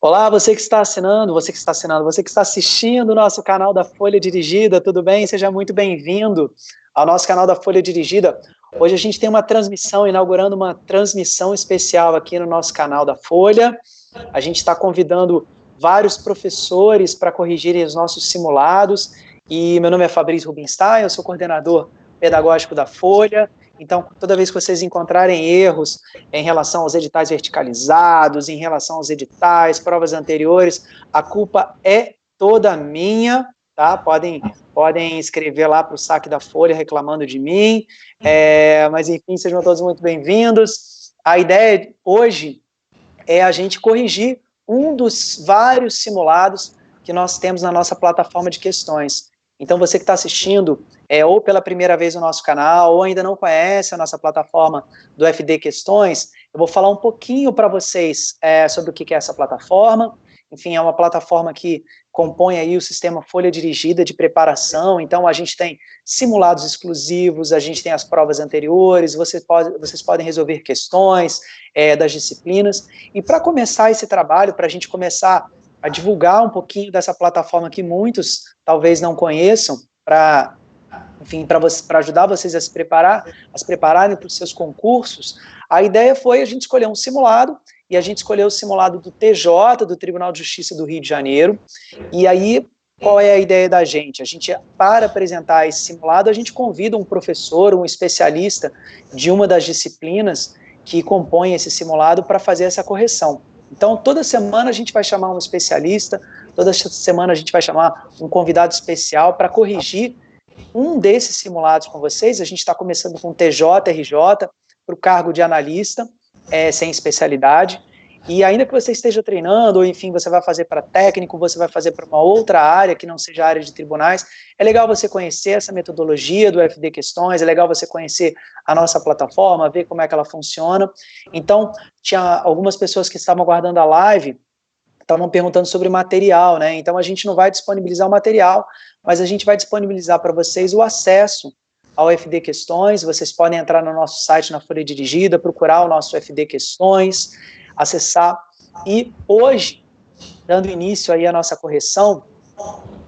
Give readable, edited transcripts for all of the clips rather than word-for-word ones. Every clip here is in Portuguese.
Olá, você que está assinando, você que está assistindo o nosso canal da Folha Dirigida, tudo bem? Seja muito bem-vindo ao nosso canal da Folha Dirigida. Hoje a gente tem uma transmissão, inaugurando uma transmissão especial aqui no nosso canal da Folha. A gente está convidando vários professores para corrigirem os nossos simulados. E meu nome é Fabrício Rubinstein, eu sou coordenador pedagógico da Folha. Então, toda vez que vocês encontrarem erros em relação aos editais verticalizados, em relação aos editais, provas anteriores, a culpa é toda minha, tá? Podem escrever lá para o saque da Folha reclamando de mim, mas enfim, sejam todos muito bem-vindos. A ideia hoje é a gente corrigir um dos vários simulados que nós temos na nossa plataforma de questões. Então, você que está assistindo, ou pela primeira vez no nosso canal, ou ainda não conhece a nossa plataforma do FD Questões, eu vou falar um pouquinho para vocês sobre o que é essa plataforma. Enfim, é uma plataforma que compõe aí o sistema Folha Dirigida de preparação. Então, a gente tem simulados exclusivos, a gente tem as provas anteriores, vocês podem resolver questões das disciplinas. E para começar esse trabalho, para a gente começar a divulgar um pouquinho dessa plataforma que muitos talvez não conheçam, para ajudar vocês a se prepararem para os seus concursos, a ideia foi a gente escolher um simulado, e a gente escolheu o simulado do TJ, do Tribunal de Justiça do Rio de Janeiro. E aí, qual é a ideia da gente? A gente, para apresentar esse simulado, a gente convida um professor, um especialista de uma das disciplinas que compõem esse simulado para fazer essa correção. Então, toda semana a gente vai chamar um especialista, toda semana a gente vai chamar um convidado especial para corrigir um desses simulados com vocês. A gente está começando com TJ, RJ, para o cargo de analista, sem especialidade. E ainda que você esteja treinando, ou enfim, você vai fazer para técnico, você vai fazer para uma outra área que não seja a área de tribunais, é legal você conhecer essa metodologia do FD Questões, é legal você conhecer a nossa plataforma, ver como é que ela funciona. Então, tinha algumas pessoas que estavam aguardando a live, estavam perguntando sobre material, né? Então, a gente não vai disponibilizar o material, mas a gente vai disponibilizar para vocês o acesso ao FD Questões. Vocês podem entrar no nosso site, na Folha Dirigida, procurar o nosso FD Questões, acessar. E hoje, dando início aí à nossa correção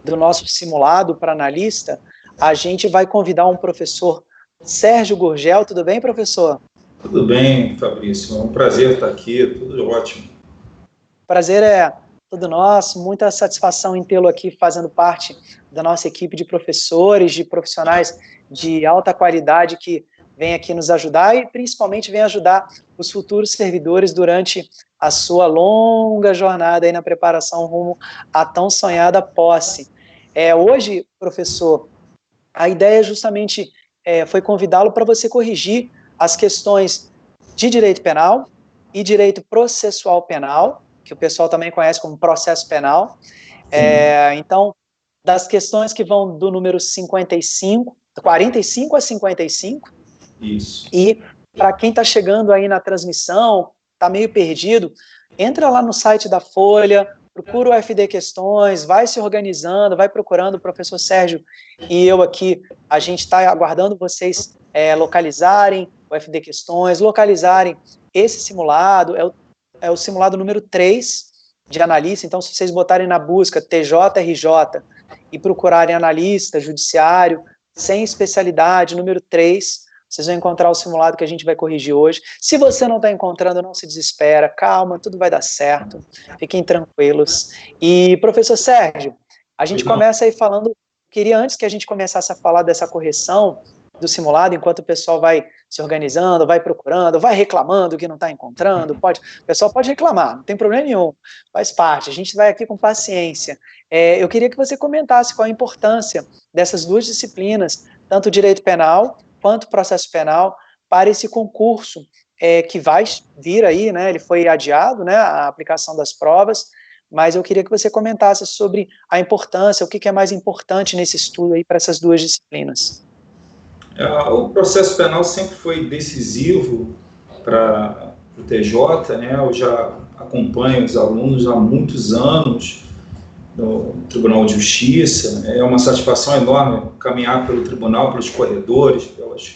do nosso simulado para analista, a gente vai convidar um professor, Sérgio Gurgel. Tudo bem, professor? Tudo bem, Fabrício. É um prazer estar aqui, tudo ótimo. Prazer é todo nosso, muita satisfação em tê-lo aqui fazendo parte da nossa equipe de professores, de profissionais de alta qualidade que vem aqui nos ajudar e principalmente vem ajudar os futuros servidores durante a sua longa jornada aí na preparação rumo à tão sonhada posse. Hoje, professor, a ideia justamente foi convidá-lo para você corrigir as questões de direito penal e direito processual penal, que o pessoal também conhece como processo penal. Então, das questões que vão do número 45 a 55, isso. E para quem está chegando aí na transmissão, está meio perdido, entra lá no site da Folha, procura o FD Questões, vai se organizando, vai procurando o professor Sérgio e eu aqui, a gente está aguardando vocês localizarem o FD Questões, localizarem esse simulado, é o simulado número 3 de analista. Então, se vocês botarem na busca TJ, RJ e procurarem analista, judiciário, sem especialidade, número 3, vocês vão encontrar o simulado que a gente vai corrigir hoje. Se você não está encontrando, não se desespera, calma, tudo vai dar certo, fiquem tranquilos. E, professor Sérgio, a gente começa aí falando, queria antes que a gente começasse a falar dessa correção do simulado, enquanto o pessoal vai se organizando, vai procurando, vai reclamando que não está encontrando, o pessoal pode reclamar, não tem problema nenhum, faz parte, a gente vai aqui com paciência. Eu queria que você comentasse qual a importância dessas duas disciplinas, tanto o direito penal quanto o processo penal, para esse concurso que vai vir aí, né, ele foi adiado, né, a aplicação das provas, mas eu queria que você comentasse sobre a importância, o que é mais importante nesse estudo aí para essas duas disciplinas. O processo penal sempre foi decisivo para o TJ, né? Eu já acompanho os alunos há muitos anos no Tribunal de Justiça. É uma satisfação enorme caminhar pelo tribunal, pelos corredores,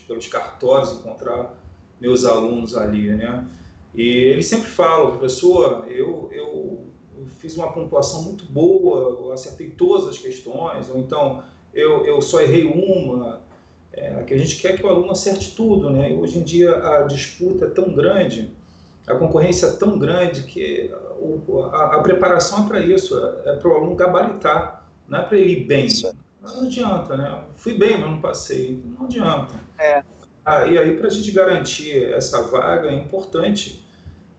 pelos cartórios, encontrar meus alunos ali, né? E eles sempre falam, professor, eu eu fiz uma pontuação muito boa, eu acertei todas as questões, ou então eu só errei uma. Que a gente quer que o aluno acerte tudo, né? E hoje em dia a disputa é tão grande, a concorrência é tão grande que a preparação é para isso, é para o aluno gabaritar, não é para ele ir bem. Não adianta, né? Fui bem, mas não passei, não adianta. E aí, para a gente garantir essa vaga, é importante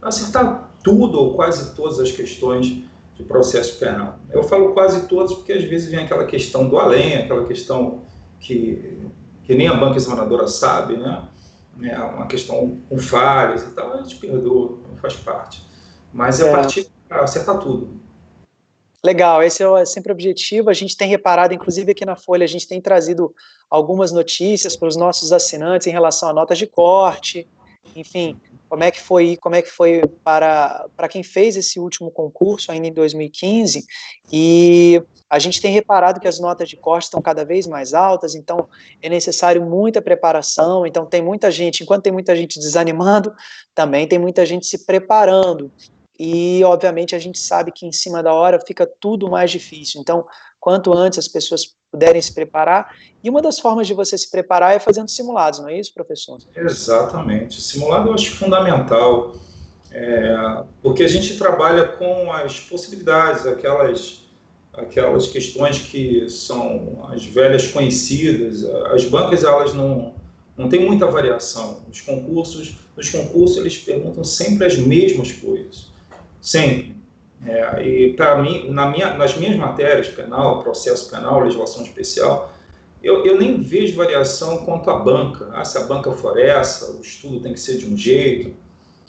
acertar tudo ou quase todas as questões de processo penal. Eu falo quase todas porque às vezes vem aquela questão do além, aquela questão que nem a banca examinadora sabe, né? É uma questão com falhas e tal, a gente perdoa, faz parte. Mas é partir para acertar tudo. Legal, esse é sempre o objetivo. A gente tem reparado, inclusive aqui na Folha, a gente tem trazido algumas notícias para os nossos assinantes em relação a notas de corte, enfim, como é que foi para quem fez esse último concurso ainda em 2015, e a gente tem reparado que as notas de corte estão cada vez mais altas, então é necessário muita preparação, então tem muita gente, enquanto tem muita gente desanimando, também tem muita gente se preparando, e obviamente a gente sabe que em cima da hora fica tudo mais difícil, então quanto antes as pessoas puderem se preparar, e uma das formas de você se preparar é fazendo simulados, não é isso, professor? Exatamente, simulado eu acho fundamental, porque a gente trabalha com as possibilidades, aquelas questões que são as velhas conhecidas, as bancas elas não tem muita variação, nos concursos eles perguntam sempre as mesmas coisas, sempre. E para mim, nas minhas matérias, penal, processo penal, legislação especial, eu nem vejo variação quanto à banca. Se a banca for essa, o estudo tem que ser de um jeito.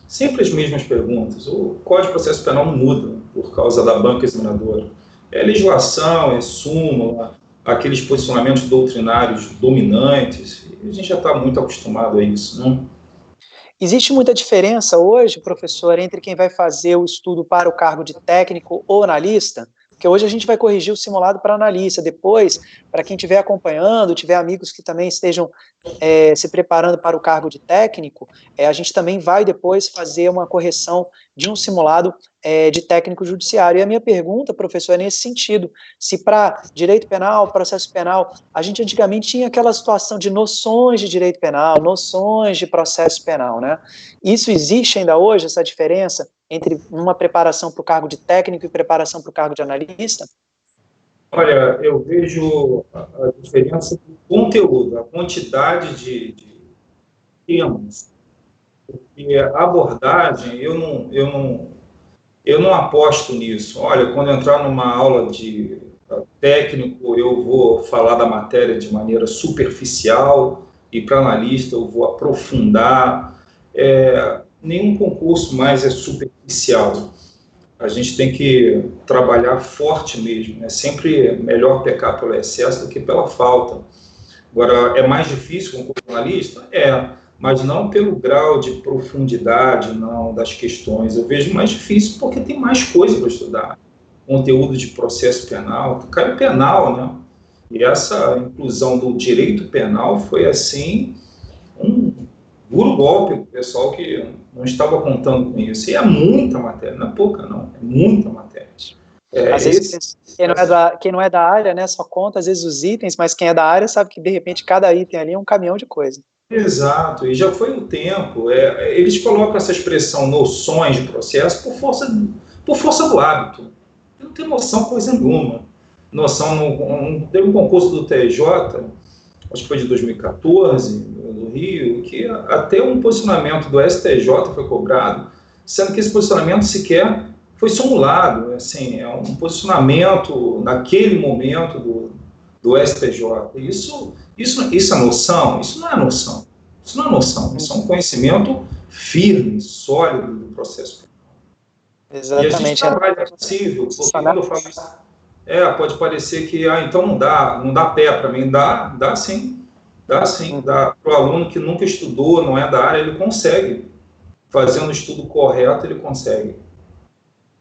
Sempre as mesmas perguntas. O Código de Processo Penal não muda por causa da banca examinadora. É legislação, é súmula, aqueles posicionamentos doutrinários dominantes. A gente já está muito acostumado a isso, né? Existe muita diferença hoje, professor, entre quem vai fazer o estudo para o cargo de técnico ou analista? Porque hoje a gente vai corrigir o simulado para analista, depois, para quem estiver acompanhando, tiver amigos que também estejam se preparando para o cargo de técnico, a gente também vai depois fazer uma correção de um simulado de técnico judiciário. E a minha pergunta, professor, é nesse sentido, se para direito penal, processo penal, a gente antigamente tinha aquela situação de noções de direito penal, noções de processo penal, né? Isso existe ainda hoje, essa diferença entre uma preparação para o cargo de técnico e preparação para o cargo de analista? Olha, eu vejo a diferença do conteúdo, a quantidade de temas. Porque a abordagem, eu não aposto nisso. Olha, quando eu entrar numa aula de técnico, eu vou falar da matéria de maneira superficial, e para analista eu vou aprofundar. Nenhum concurso mais é superficial. A gente tem que trabalhar forte mesmo. É sempre melhor pecar pelo excesso do que pela falta. Agora, é mais difícil concurso analista? Mas não pelo grau de profundidade não das questões. Eu vejo mais difícil porque tem mais coisa para estudar. Conteúdo de processo penal, cai penal, né? E essa inclusão do direito penal foi, assim, um duro golpe para o pessoal que não estava contando com isso. E é muita matéria, não é pouca, não. É muita matéria. Às vezes, quem não é da área, né, só conta, às vezes, os itens, mas quem é da área sabe que, de repente, cada item ali é um caminhão de coisa. Exato, e já foi um tempo. Eles colocam essa expressão noções de processo por força do hábito. Não tem noção coisa nenhuma. Teve um concurso do TJ, acho que foi de 2014, no Rio, que até um posicionamento do STJ foi cobrado, sendo que esse posicionamento sequer foi simulado. Assim, é um posicionamento naquele momento do STJ. Isso é noção? Isso não é noção. Isso não é noção. Isso é um conhecimento firme, sólido do processo penal. Exatamente. E a gente trabalha, é possível, porque quando eu falo isso, pode parecer que, então não dá pé para mim. Dá sim. Dá sim. Dá para o aluno que nunca estudou, não é da área, ele consegue. Fazendo o estudo correto, ele consegue.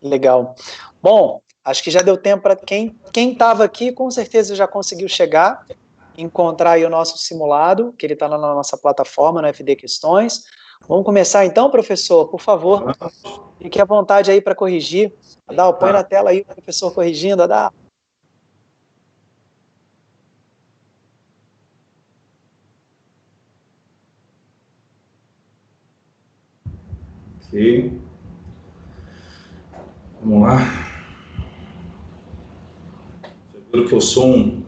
Legal. Bom, acho que já deu tempo para quem estava aqui, com certeza já conseguiu chegar, encontrar aí o nosso simulado, que ele está na nossa plataforma, no FD Questões. Vamos começar então, professor, por favor. Fique à vontade aí para corrigir. Adal, põe na tela aí o professor corrigindo, Adal. Ok. Vamos lá. Você viu que eu sou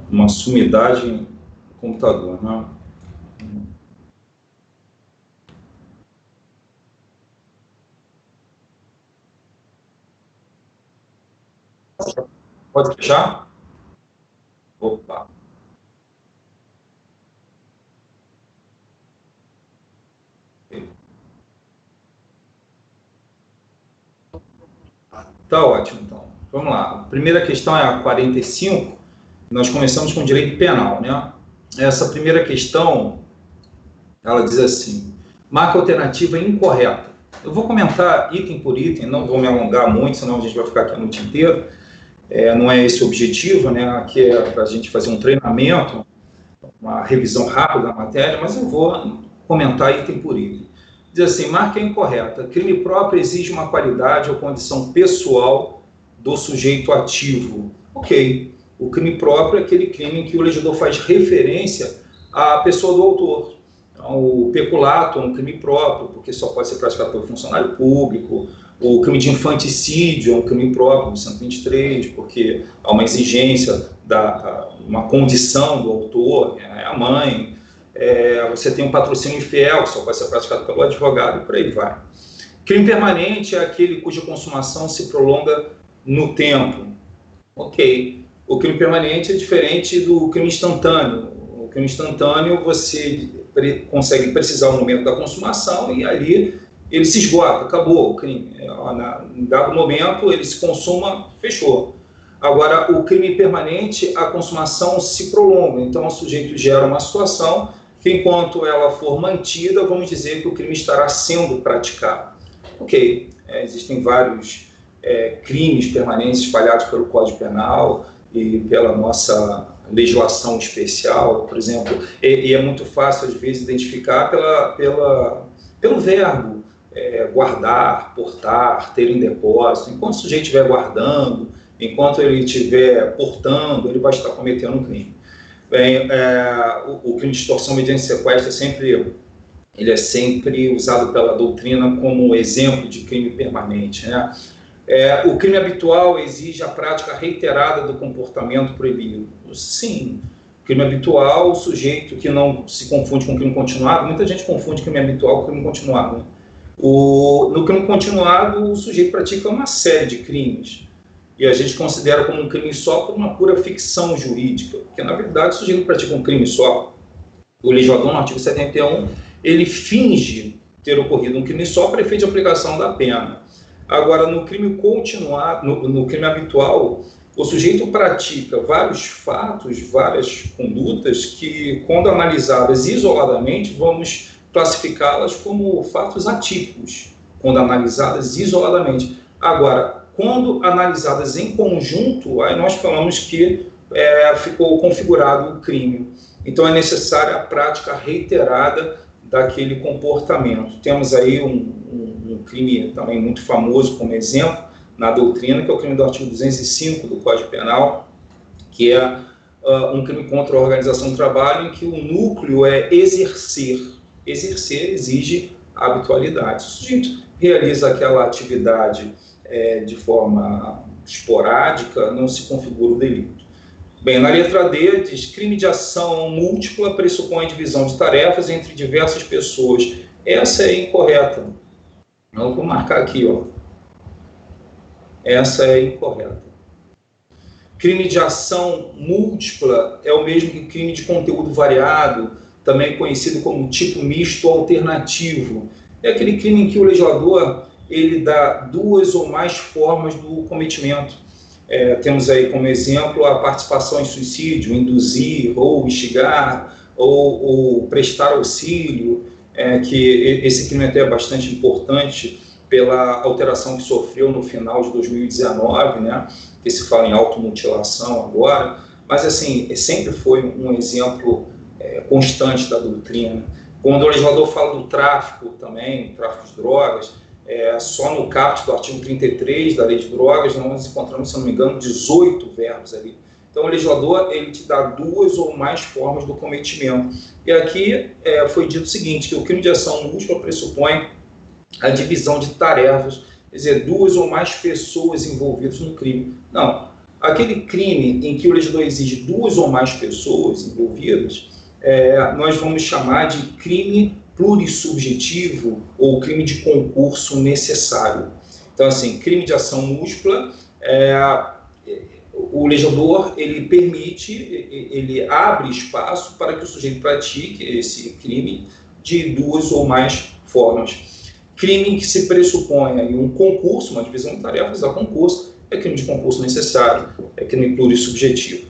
uma sumidade em computador, né? Pode fechar? Opa. Tá ótimo, então. Vamos lá. A primeira questão é a 45. Nós começamos com direito penal, né? Essa primeira questão, ela diz assim: marca alternativa incorreta. Eu vou comentar item por item, não vou me alongar muito, senão a gente vai ficar aqui a noite inteira. Não é esse o objetivo, né? Aqui é para a gente fazer um treinamento, uma revisão rápida da matéria, mas eu vou comentar item por item. Diz assim: marca incorreta. Crime próprio exige uma qualidade ou condição pessoal do sujeito ativo. Ok. O crime próprio é aquele crime em que o legislador faz referência à pessoa do autor. Então, o peculato é um crime próprio, porque só pode ser praticado pelo funcionário público. O crime de infanticídio é um crime próprio do 123, porque há uma exigência, uma condição do autor, é a mãe. Você tem um patrocínio infiel, que só pode ser praticado pelo advogado, e por aí vai. Crime permanente é aquele cuja consumação se prolonga no tempo. Ok. O crime permanente é diferente do crime instantâneo. O crime instantâneo, você consegue precisar o momento da consumação e ali ele se esgota, acabou o crime. Em dado momento, ele se consuma, fechou. Agora, o crime permanente, a consumação se prolonga. Então, o sujeito gera uma situação que, enquanto ela for mantida, vamos dizer que o crime estará sendo praticado. Ok, existem vários crimes permanentes espalhados pelo Código Penal e pela nossa legislação especial, por exemplo, e é muito fácil, às vezes, identificar pelo verbo guardar, portar, ter em depósito. Enquanto o sujeito estiver guardando, enquanto ele estiver portando, ele vai estar cometendo um crime. Bem, o crime de extorsão mediante sequestro ele é sempre usado pela doutrina como exemplo de crime permanente, né? O crime habitual exige a prática reiterada do comportamento proibido. Sim, crime habitual, o sujeito que não se confunde com crime continuado, muita gente confunde crime habitual com crime continuado, né? No crime continuado, o sujeito pratica uma série de crimes, e a gente considera como um crime só por uma pura ficção jurídica, porque, na verdade, o sujeito pratica um crime só. O legislador, no artigo 71, ele finge ter ocorrido um crime só para efeito de aplicação da pena. Agora, no crime continuado, no crime habitual, o sujeito pratica vários fatos, várias condutas que, quando analisadas isoladamente, vamos classificá-las como fatos atípicos, quando analisadas isoladamente. Agora, quando analisadas em conjunto, aí nós falamos que ficou configurado o crime. Então, é necessária a prática reiterada daquele comportamento. Temos aí um crime também muito famoso como exemplo na doutrina, que é o crime do artigo 205 do Código Penal, que é um crime contra a organização do trabalho, em que o núcleo é exercer. Exercer exige habitualidade. Se o sujeito realiza aquela atividade de forma esporádica, não se configura o delito. Bem, na letra D, diz: crime de ação múltipla pressupõe divisão de tarefas entre diversas pessoas. Essa é incorreta. Eu vou marcar aqui, ó. Essa é incorreta. Crime de ação múltipla é o mesmo que crime de conteúdo variado, também conhecido como tipo misto alternativo. É aquele crime em que o legislador ele dá duas ou mais formas do cometimento. Temos aí como exemplo a participação em suicídio, induzir ou instigar, ou prestar auxílio, que esse crime até é bastante importante pela alteração que sofreu no final de 2019, né, que se fala em automutilação agora, mas assim, sempre foi um exemplo constante da doutrina. Quando o legislador fala do tráfico também, tráfico de drogas, só no caput do artigo 33 da Lei de Drogas, nós encontramos, se não me engano, 18 verbos ali. Então, o legislador, ele te dá 2 ou mais formas do cometimento. E aqui foi dito o seguinte, que o crime de ação múltipla pressupõe a divisão de tarefas, quer dizer, 2 ou mais pessoas envolvidas no crime. Não, aquele crime em que o legislador exige 2 ou mais pessoas envolvidas, nós vamos chamar de crime plurissubjetivo ou crime de concurso necessário. Então, assim, crime de ação múltipla, o legislador, ele permite, ele abre espaço para que o sujeito pratique esse crime de 2 ou mais formas. Crime em que se pressupõe aí um concurso, uma divisão de tarefas a concurso, é crime de concurso necessário, é crime plurissubjetivo.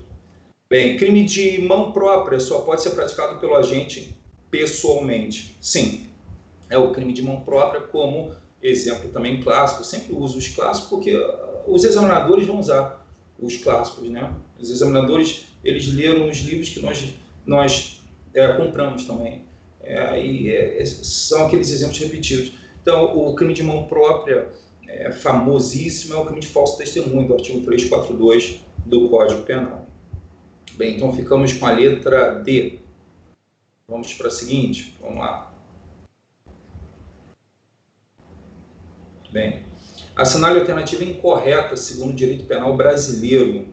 Bem, crime de mão própria só pode ser praticado pelo agente pessoalmente. Sim, é o crime de mão própria, como exemplo também clássico. Eu sempre uso os clássicos porque os examinadores vão usar os clássicos, né? Os examinadores, eles leram os livros que nós compramos também. São aqueles exemplos repetidos. Então, o crime de mão própria, famosíssimo, é o crime de falso testemunho, do artigo 342 do Código Penal. Bem, então ficamos com a letra D. Vamos para a seguinte, vamos lá. Bem, assinale a alternativa incorreta, segundo o direito penal brasileiro.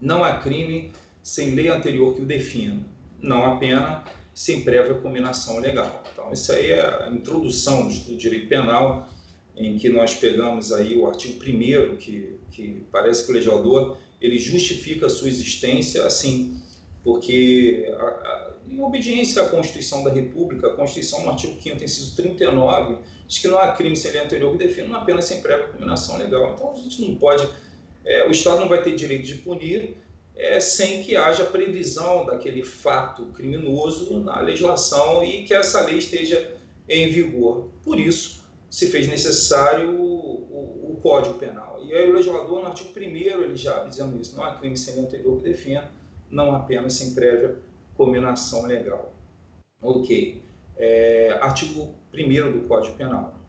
Não há crime sem lei anterior que o defina. Não há pena sem prévia cominação legal. Então, isso aí é a introdução do direito penal, em que nós pegamos aí o artigo 1º, que parece que o legislador, ele justifica a sua existência assim, porque em obediência à Constituição da República, a Constituição, no artigo 5º, inciso 39, diz que não há crime sem lei anterior que defina uma pena sem prévia cominação legal. Então, a gente não pode, o Estado não vai ter direito de punir sem que haja previsão daquele fato criminoso na legislação e que essa lei esteja em vigor. Por isso, se fez necessário o Código Penal. E aí o legislador, no artigo 1º, ele já dizendo isso, não há crime sem lei anterior que defina, não há pena sem prévia cominação legal. Ok. Artigo 1º do Código Penal.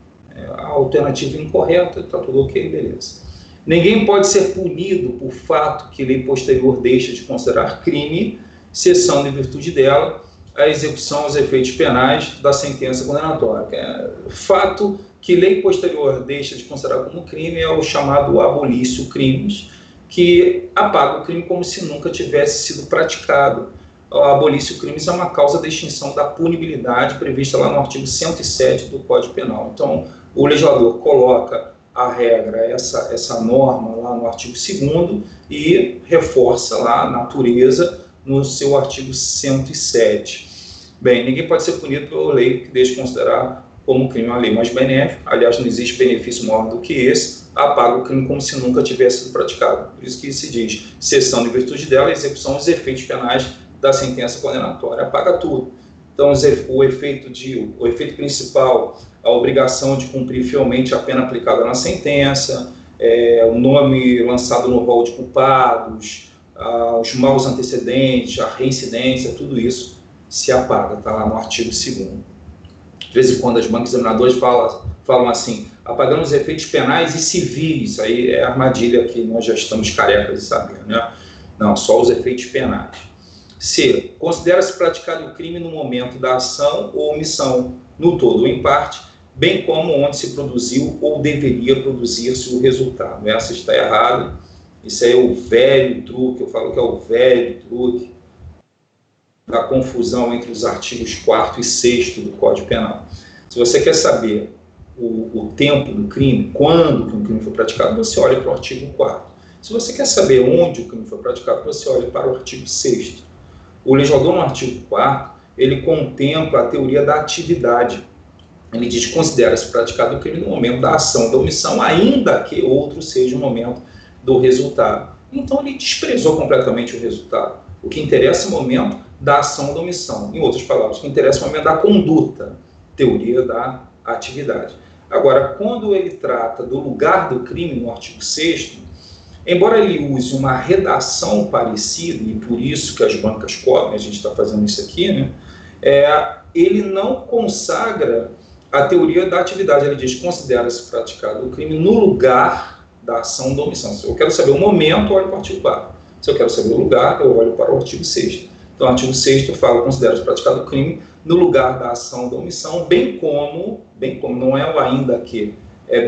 A alternativa incorreta, está tudo ok, beleza. Ninguém pode ser punido por fato que lei posterior deixa de considerar crime, cessando em virtude dela a execução aos efeitos penais da sentença condenatória. Fato que lei posterior deixa de considerar como crime é o chamado abolício crimes, que apaga o crime como se nunca tivesse sido praticado. O abolício crimes é uma causa de extinção da punibilidade prevista lá no artigo 107 do Código Penal. Então, o legislador coloca a regra, essa norma lá no artigo 2º e reforça lá a natureza no seu artigo 107. Bem, ninguém pode ser punido pela lei que deixa de considerar como crime uma lei mais benéfica, aliás, não existe benefício maior do que esse, apaga o crime como se nunca tivesse sido praticado. Por isso que se diz, cessando em virtude dela, execução dos efeitos penais da sentença condenatória, apaga tudo. Então, o efeito principal, a obrigação de cumprir fielmente a pena aplicada na sentença, o nome lançado no rol de culpados, os maus antecedentes, a reincidência, tudo isso se apaga, está lá no artigo 2º. De vez em quando as bancas examinadoras falam assim, apagando os efeitos penais e civis, aí é a armadilha que nós já estamos carecas de saber, né? Não, só os efeitos penais. C. Considera-se praticado o crime no momento da ação ou omissão, no todo ou em parte, bem como onde se produziu ou deveria produzir-se o resultado. Essa está errada. Isso aí é o velho truque, eu falo que é o velho truque da confusão entre os artigos 4º e 6º do Código Penal. Se você quer saber o tempo do crime, quando que o crime foi praticado, você olha para o artigo 4º. Se você quer saber onde o crime foi praticado, você olha para o artigo 6º. O legislador, no artigo 4º, ele contempla a teoria da atividade. Ele diz que considera-se praticado o crime no momento da ação, da omissão, ainda que outro seja o momento do resultado. Então, ele desprezou completamente o resultado. O que interessa é o momento da ação ou da omissão. Em outras palavras, o que interessa é o momento da conduta, teoria da atividade. Agora, quando ele trata do lugar do crime, no artigo 6º, embora ele use uma redação parecida, e por isso que as bancas cobrem, a gente está fazendo isso aqui, né, ele não consagra a teoria da atividade, ela diz, considera-se praticado o crime no lugar da ação da omissão. Se eu quero saber o momento, eu olho para o artigo 4º. Se eu quero saber o lugar, eu olho para o artigo 6º. Então, o artigo 6º fala, considera-se praticado o crime no lugar da ação da omissão, bem como, não é o ainda que,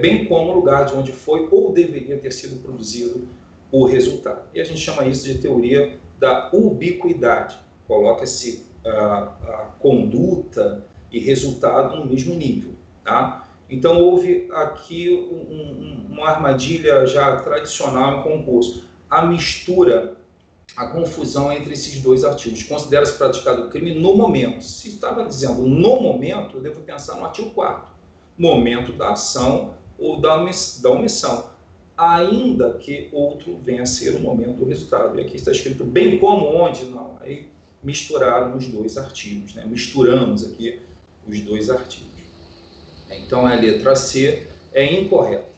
bem como o lugar de onde foi ou deveria ter sido produzido o resultado. E a gente chama isso de teoria da ubiquidade. Coloca-se a conduta e resultado no mesmo nível, tá? Então, houve aqui uma armadilha já tradicional em concurso, a mistura, a confusão entre esses dois artigos. Considera-se praticado o crime no momento. Se estava dizendo no momento, eu devo pensar no artigo 4º, momento da ação ou da omissão, ainda que outro venha a ser o momento do resultado. E aqui está escrito bem como, onde, não. Aí misturaram os dois artigos, né? Misturamos aqui os dois artigos. Então, a letra C é incorreta.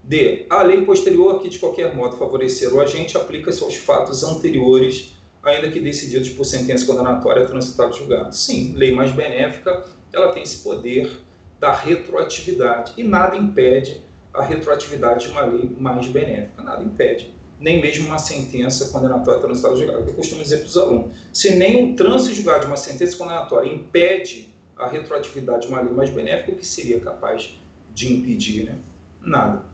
D. A lei posterior que, de qualquer modo, favorecer o agente aplica-se aos fatos anteriores, ainda que decididos por sentença condenatória transitada de julgado. Sim, lei mais benéfica, ela tem esse poder da retroatividade, e nada impede a retroatividade de uma lei mais benéfica, nada impede, nem mesmo uma sentença condenatória transitada de julgado. Eu costumo dizer para os alunos, se nem o trânsito julgado de uma sentença condenatória impede a retroatividade de uma lei mais benéfica, o que seria capaz de impedir, né? Nada.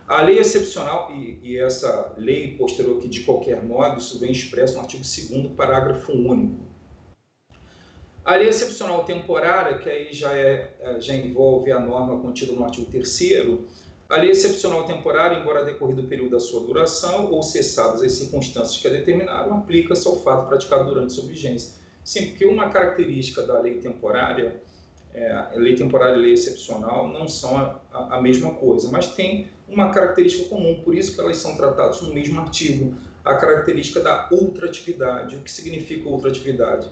A lei excepcional, e essa lei posterior que, de qualquer modo, isso vem expresso no artigo 2º, parágrafo único. A lei excepcional temporária, que aí já envolve a norma contida no artigo 3º, a lei excepcional temporária, embora decorrido o período da sua duração ou cessadas as circunstâncias que a determinaram, aplica-se ao fato praticado durante sua vigência. Sim, porque uma característica da lei temporária, a lei temporária e a lei excepcional não são a mesma coisa, mas tem uma característica comum, por isso que elas são tratadas no mesmo artigo, a característica da ultratividade. O que significa ultratividade?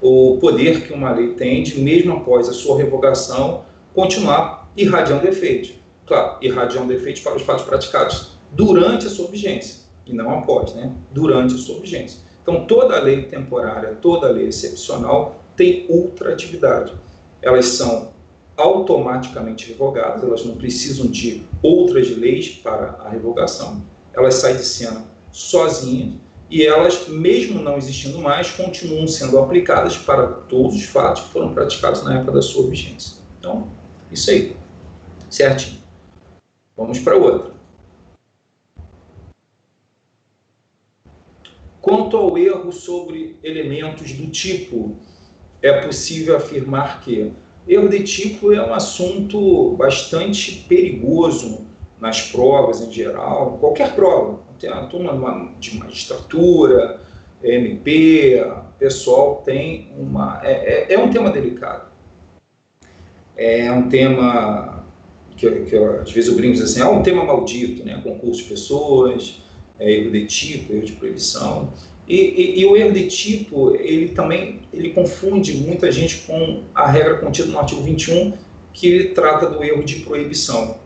O poder que uma lei tem de, mesmo após a sua revogação, continuar irradiando efeitos. Claro, irradiando efeitos para os fatos praticados durante a sua vigência, e não após, né? Durante a sua vigência. Então, toda lei temporária, toda lei excepcional tem ultratividade. Elas são automaticamente revogadas, elas não precisam de outras leis para a revogação, elas saem de cena sozinhas e elas, mesmo não existindo mais, continuam sendo aplicadas para todos os fatos que foram praticados na época da sua vigência. Então, isso aí, certinho. Vamos para outra. Quanto ao erro sobre elementos do tipo, é possível afirmar que erro de tipo é um assunto bastante perigoso nas provas em geral, qualquer prova, tem a turma de magistratura, MP, pessoal tem é um tema delicado. É um tema que às vezes eu brinco assim, é um tema maldito, né? Concurso de pessoas, erro de tipo, erro de proibição. E o erro de tipo, ele confunde muita gente com a regra contida no artigo 21, que trata do erro de proibição.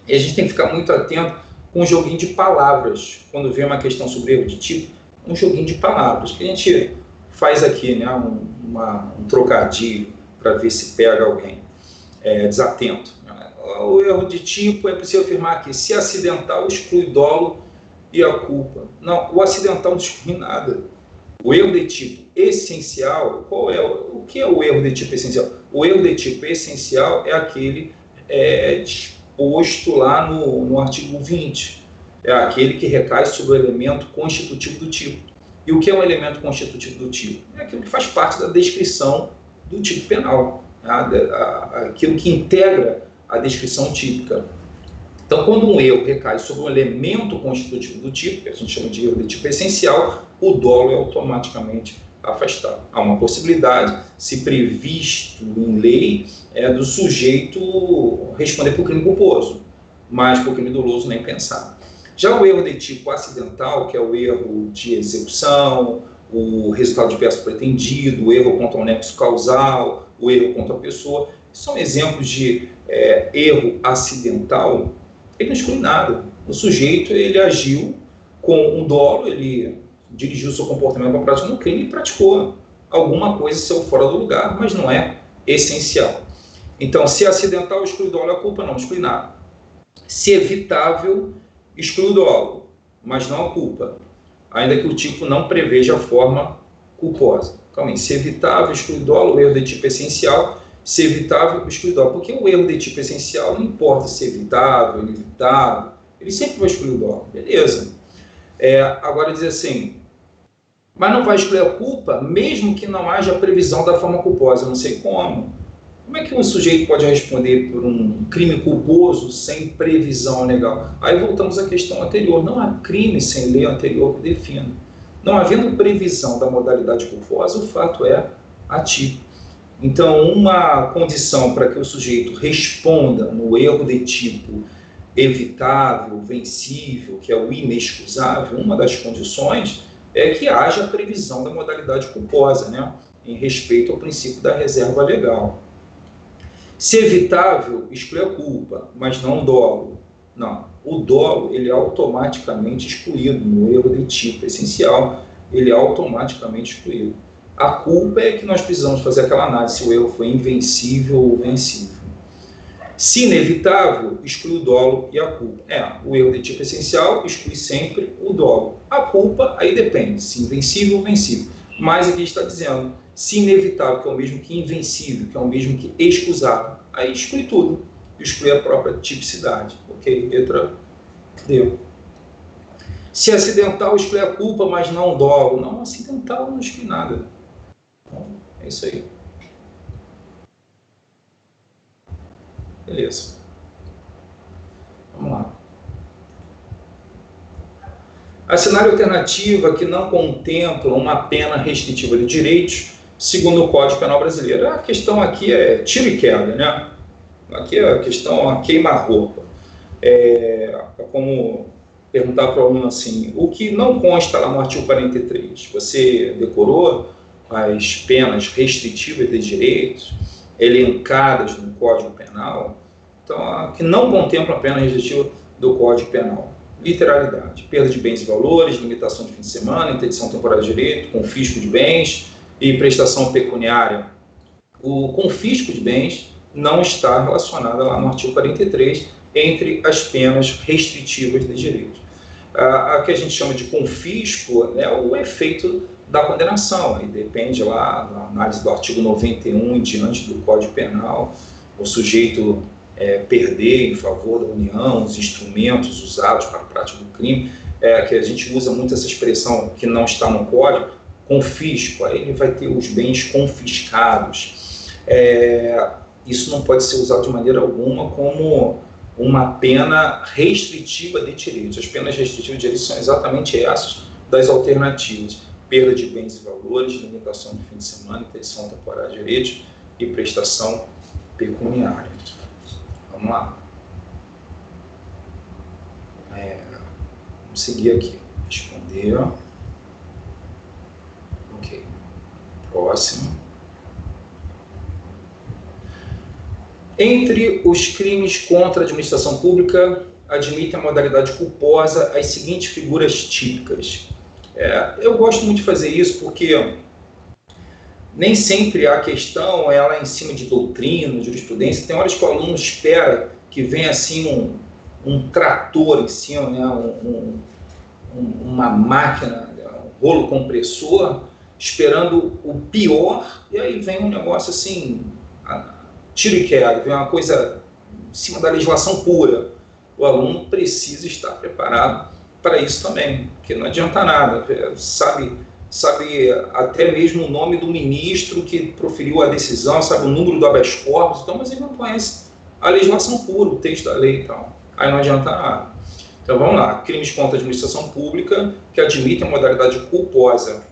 E a gente tem que ficar muito atento com um joguinho de palavras, quando vem uma questão sobre erro de tipo, um joguinho de palavras, que a gente faz aqui, né, um trocadilho, para ver se pega alguém desatento. O erro de tipo é possível afirmar que, se acidental, exclui dolo e a culpa. Não, o acidental não exclui nada. O erro de tipo essencial, o que é o erro de tipo essencial? O erro de tipo essencial é aquele disposto lá no artigo 20. É aquele que recai sobre o elemento constitutivo do tipo. E o que é um elemento constitutivo do tipo? É aquilo que faz parte da descrição do tipo penal, aquilo que integra a descrição típica. Então, quando um erro recai sobre um elemento constitutivo do tipo, que a gente chama de erro de tipo essencial, o dolo é automaticamente afastado. Há uma possibilidade, se previsto em lei, do sujeito responder por crime culposo, mas por crime doloso nem pensar. Já o erro de tipo acidental, que é o erro de execução, o resultado diverso pretendido, o erro contra o nexo causal, o erro contra a pessoa, são exemplos de erro acidental. Ele não exclui nada. O sujeito, ele agiu com um dolo, ele dirigiu seu comportamento para a prática do crime e praticou alguma coisa, saiu fora do lugar, mas não é essencial. Então, se é acidental, exclui o dolo e a culpa, não exclui nada. Se evitável, exclui o dolo, mas não a culpa, ainda que o tipo não preveja a forma culposa. Calma aí, se evitável, exclui o dolo, o erro de tipo essencial, se evitável, exclui o dolo. Porque o erro de tipo essencial não importa se é evitável, inevitável, ele sempre vai excluir o dolo, beleza. Agora dizer assim, mas não vai excluir a culpa, mesmo que não haja previsão da forma culposa, eu não sei como. Como é que um sujeito pode responder por um crime culposo sem previsão legal? Aí voltamos à questão anterior, não há crime sem lei anterior que defina. Não havendo previsão da modalidade culposa, o fato é atípico. Então, uma condição para que o sujeito responda no erro de tipo evitável, vencível, que é o inexcusável, uma das condições é que haja previsão da modalidade culposa, né, em respeito ao princípio da reserva legal. Se evitável, exclui a culpa, mas não o dolo. Não, o dolo ele é automaticamente excluído no erro de tipo essencial, ele é automaticamente excluído. A culpa é que nós precisamos fazer aquela análise se o erro foi invencível ou vencível. Se inevitável, exclui o dolo e a culpa. O erro de tipo essencial exclui sempre o dolo. A culpa, aí depende, se invencível ou vencível. Mas aqui está dizendo, se inevitável, que é o mesmo que invencível, que é o mesmo que excusável, aí exclui tudo. Exclui a própria tipicidade. Ok? Letra D. Se acidental, exclui a culpa, mas não o dolo. Não, acidental não exclui nada. Então, é isso aí. Beleza. Vamos lá. A cenário alternativa que não contempla uma pena restritiva de direitos, segundo o Código Penal Brasileiro. A questão aqui é tiro e queda, né? Aqui a questão é queima-roupa. É como perguntar para o aluno assim, o que não consta lá no artigo 43? Você decorou as penas restritivas de direitos, elencadas no Código Penal? Então, que não contempla a pena restritiva do Código Penal. Literalidade, perda de bens e valores, limitação de fim de semana, interdição temporária de direito, confisco de bens e prestação pecuniária. O confisco de bens não está relacionado lá no artigo 43 entre as penas restritivas de direito. A que a gente chama de confisco é o efeito da condenação, aí depende lá da análise do artigo 91 em diante do Código Penal, o sujeito perder em favor da União os instrumentos usados para a prática do crime, que a gente usa muito essa expressão que não está no Código, confisco, aí ele vai ter os bens confiscados. Isso não pode ser usado de maneira alguma como uma pena restritiva de direitos. As penas restritivas de direitos são exatamente essas das alternativas: perda de bens e valores, limitação de fim de semana, interdição temporária de direitos e prestação pecuniária. Vamos lá. Vamos seguir aqui. Responder. Ok. Próximo. Entre os crimes contra a administração pública, admite a modalidade culposa as seguintes figuras típicas. Eu gosto muito de fazer isso porque nem sempre a questão é lá em cima de doutrina, jurisprudência. Tem horas que o aluno espera que venha assim um trator em cima, né, uma máquina, um rolo compressor, esperando o pior, e aí vem um negócio assim, tiro e queda, vem uma coisa em cima da legislação pura. O aluno precisa estar preparado para isso também, porque não adianta nada, sabe até mesmo o nome do ministro que proferiu a decisão, sabe o número do habeas corpus, então, mas ele não conhece a legislação pura, o texto da lei e tal. Aí não adianta nada. Então vamos lá, crimes contra a administração pública que admitem a modalidade culposa.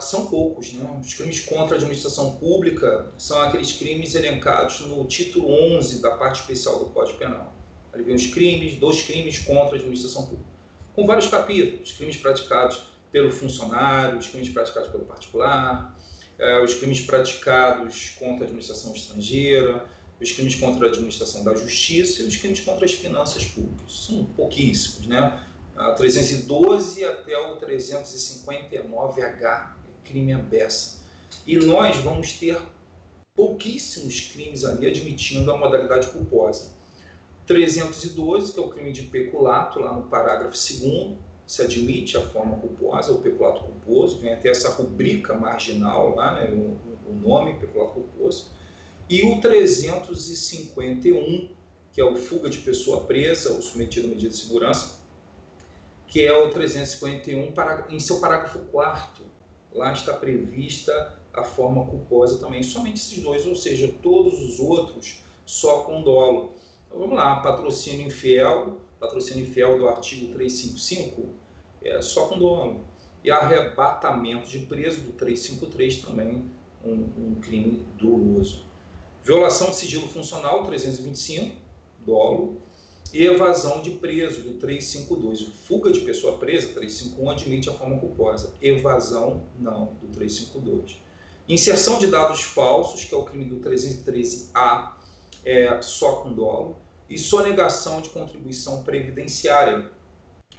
São poucos, né? Os crimes contra a administração pública são aqueles crimes elencados no título 11 da parte especial do Código Penal. Ali vem os crimes, 2 crimes contra a administração pública, com vários capítulos: os crimes praticados pelo funcionário, os crimes praticados pelo particular, os crimes praticados contra a administração estrangeira, os crimes contra a administração da justiça e os crimes contra as finanças públicas. São pouquíssimos, né? 312 até o 359H, crime à beça. E nós vamos ter pouquíssimos crimes ali admitindo a modalidade culposa. 312, que é o crime de peculato, lá no parágrafo 2º, se admite a forma culposa, o peculato culposo, vem até essa rubrica marginal lá, né, o nome, peculato culposo. E o 351, que é o fuga de pessoa presa ou submetida a medida de segurança, que é o 351, em seu parágrafo 4º, lá está prevista a forma culposa também, somente esses dois, ou seja, todos os outros só com dolo. Então, vamos lá, patrocínio infiel do artigo 355, só com dolo. E arrebatamento de preso do 353 também, um crime doloso. Violação de sigilo funcional, 325, dolo. E evasão de preso, do 352. Fuga de pessoa presa, 351, admite a forma culposa. Evasão, não, do 352. Inserção de dados falsos, que é o crime do 313A, só com dolo. E sonegação de contribuição previdenciária.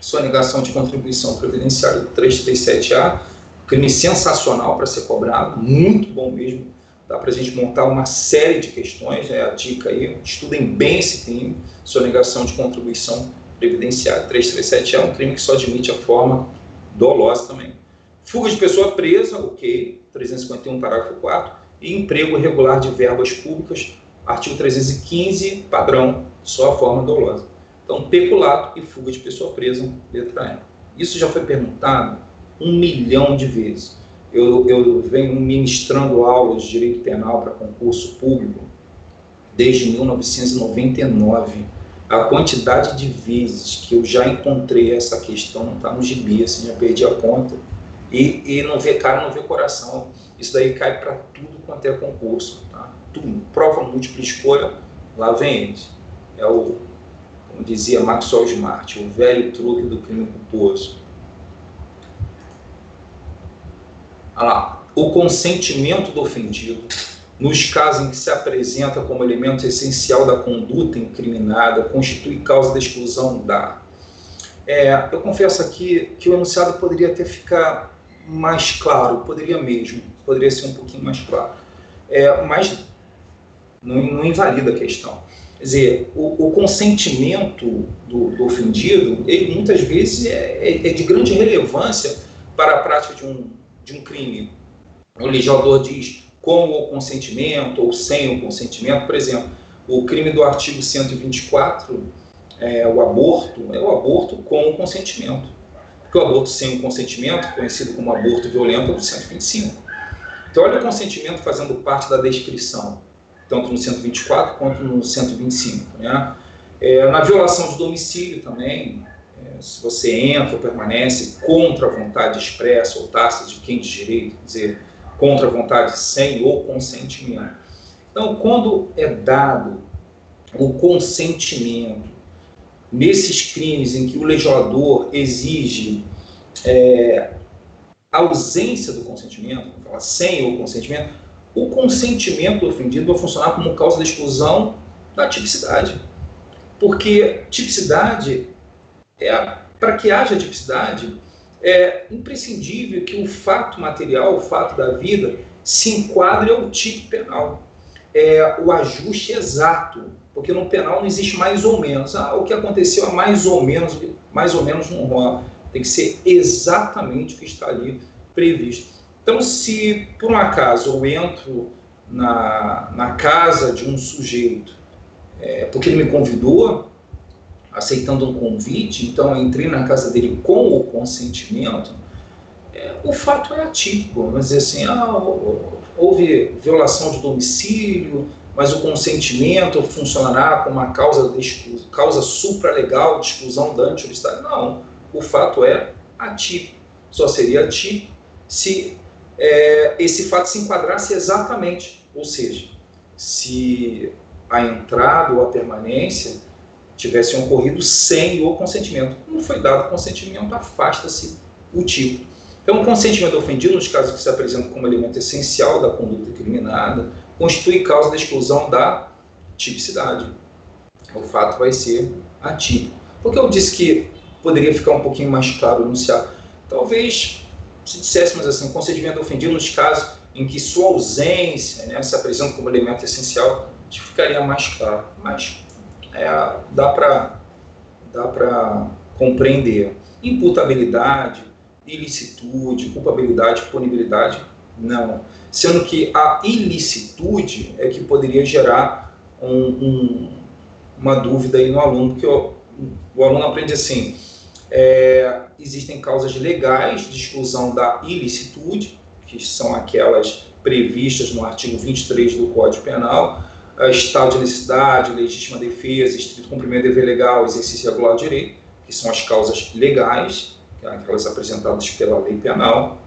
Sonegação de contribuição previdenciária do 337A, crime sensacional para ser cobrado, muito bom mesmo. Dá para a gente montar uma série de questões, a dica aí, estudem bem esse crime, sonegação de contribuição previdenciária. 337A é um crime que só admite a forma dolosa também. Fuga de pessoa presa, ok, 351, parágrafo 4º, e emprego irregular de verbas públicas, artigo 315, padrão, só a forma dolosa. Então, peculato e fuga de pessoa presa, letra E. Isso já foi perguntado 1 milhão de vezes. Eu venho ministrando aulas de direito penal para concurso público desde 1999. A quantidade de vezes que eu já encontrei essa questão não está no gibi, assim, já perdi a conta. E não vê cara, não vê coração. Isso daí cai para tudo quanto é concurso, tá? Tudo. Prova múltipla escolha, lá vem eles. É o, como dizia Maxwell Smart, o velho truque do crime culposo. Olha lá, o consentimento do ofendido, nos casos em que se apresenta como elemento essencial da conduta incriminada, constitui causa de exclusão da. Eu confesso aqui que o enunciado poderia até ficar mais claro, poderia ser um pouquinho mais claro, mas não invalida a questão. Quer dizer, o consentimento do ofendido, ele muitas vezes é de grande relevância para a prática de um crime. O legislador diz com o consentimento ou sem o consentimento. Por exemplo, o crime do artigo 124, o aborto com o consentimento. Porque o aborto sem o consentimento, conhecido como aborto violento, é o 125. Então, olha o consentimento fazendo parte da descrição, tanto no 124 quanto no 125. Né? Na violação de domicílio também, se você entra ou permanece contra a vontade expressa ou tácita de quem de direito, quer dizer, contra a vontade sem o consentimento. Então, quando é dado o consentimento nesses crimes em que o legislador exige a ausência do consentimento, vamos falar sem o consentimento do ofendido vai funcionar como causa de exclusão da tipicidade. Porque tipicidade, para que haja tipicidade, é imprescindível que o fato material, o fato da vida, se enquadre ao tipo penal. O ajuste exato, porque no penal não existe mais ou menos. O que aconteceu é mais ou menos não rola. Tem que ser exatamente o que está ali previsto. Então, se por um acaso eu entro na casa de um sujeito, porque ele me convidou, aceitando um convite, então eu entrei na casa dele com o consentimento, o fato é atípico. Vamos dizer assim, houve violação de domicílio, mas o consentimento funcionará como uma causa supralegal de exclusão da antijuridicidade. Não, o fato é atípico. Só seria atípico se esse fato se enquadrasse exatamente, ou seja, se a entrada ou a permanência tivessem ocorrido sem o consentimento. Não foi dado consentimento, afasta-se o tipo. Então, o consentimento ofendido, nos casos que se apresentam como elemento essencial da conduta incriminada, constitui causa da exclusão da tipicidade. O fato vai ser atípico. Por que eu disse que poderia ficar um pouquinho mais claro o enunciado? Talvez, se disséssemos assim, consentimento ofendido nos casos em que sua ausência, né, se apresenta como elemento essencial, ficaria mais claro. Mas dá para compreender. Imputabilidade, ilicitude, culpabilidade, punibilidade, não. Sendo que a ilicitude é que poderia gerar uma dúvida aí no aluno, porque o aluno aprende assim, existem causas legais de exclusão da ilicitude, que são aquelas previstas no artigo 23 do Código Penal, estado de necessidade, legítima defesa, estrito cumprimento do dever legal, exercício regular do direito, que são as causas legais, aquelas apresentadas pela lei penal,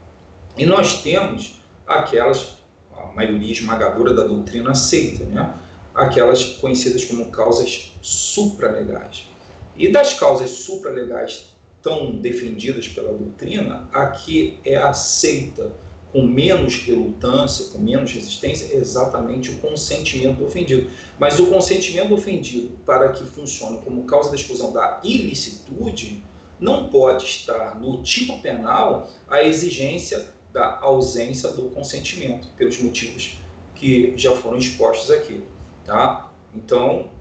e nós temos aquelas, a maioria esmagadora da doutrina aceita, né? Aquelas conhecidas como causas supralegais. E das causas supralegais tão defendidas pela doutrina, a que é aceita com menos relutância, com menos resistência, é exatamente o consentimento do ofendido. Mas o consentimento do ofendido, para que funcione como causa da exclusão da ilicitude, não pode estar no tipo penal a exigência da ausência do consentimento, pelos motivos que já foram expostos aqui. Tá? Então,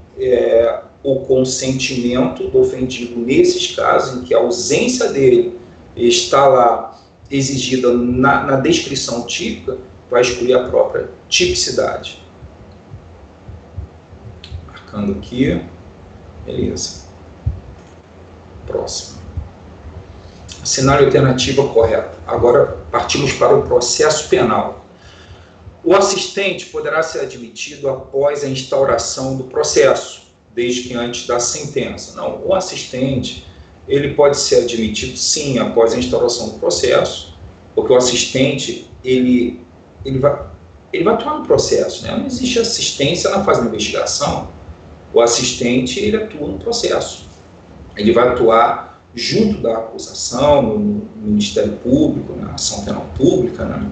o consentimento do ofendido, nesses casos em que a ausência dele está lá exigida na descrição típica, vai excluir a própria tipicidade. Marcando aqui, beleza. Próximo. Cenário alternativa correta. Agora partimos para o processo penal. O assistente poderá ser admitido após a instauração do processo, desde que antes da sentença. Não, o assistente, ele pode ser admitido, sim, após a instauração do processo, porque o assistente, ele vai atuar no processo, né? Não existe assistência na fase da investigação. O assistente, ele atua no processo. Ele vai atuar junto da acusação, no Ministério Público, na ação penal pública, né?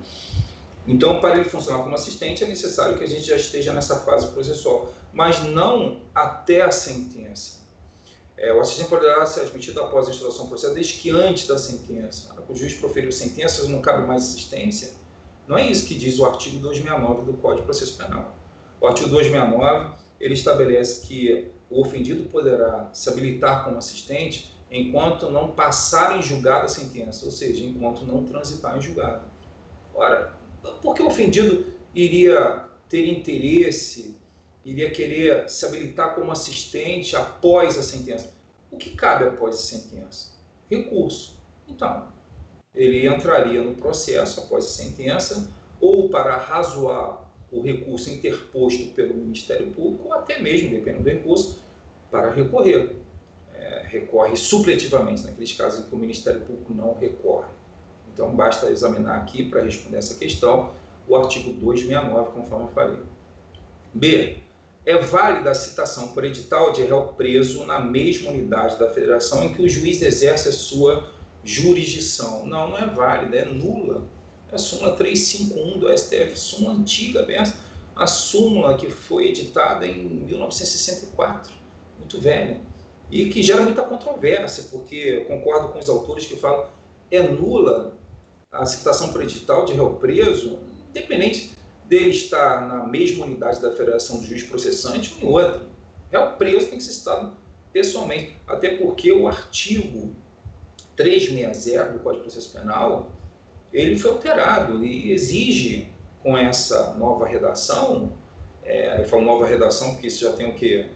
Então, para ele funcionar como assistente, é necessário que a gente já esteja nessa fase processual, mas não até a sentença. O assistente poderá ser admitido após a instauração do processo, desde que antes da sentença. O juiz proferiu sentenças, não cabe mais assistência. Não é isso que diz o artigo 269 do Código de Processo Penal. O artigo 269, ele estabelece que o ofendido poderá se habilitar como assistente enquanto não passar em julgado a sentença, ou seja, enquanto não transitar em julgado. Ora, por que o ofendido iria ter interesse, iria querer se habilitar como assistente após a sentença? O que cabe após a sentença? Recurso. Então, ele entraria no processo após a sentença, ou para razoar o recurso interposto pelo Ministério Público, ou até mesmo, dependendo do recurso, para recorrer. Recorre supletivamente, naqueles casos em que o Ministério Público não recorre. Então, basta examinar aqui, para responder essa questão, o artigo 269, conforme eu falei. B. É válida a citação por edital de réu preso na mesma unidade da federação em que o juiz exerce a sua jurisdição. Não, não é válida, é nula. É a súmula 351 do STF, súmula antiga, a súmula que foi editada em 1964, muito velha, e que gera muita controvérsia, porque eu concordo com os autores que falam é nula a citação por edital de réu preso, independente dele estar na mesma unidade da federação do juiz processante ou em outra. Réu preso tem que ser citado pessoalmente, até porque o artigo 360 do Código de Processo Penal, ele foi alterado e exige, com essa nova redação, eu falo nova redação porque isso já tem o quê?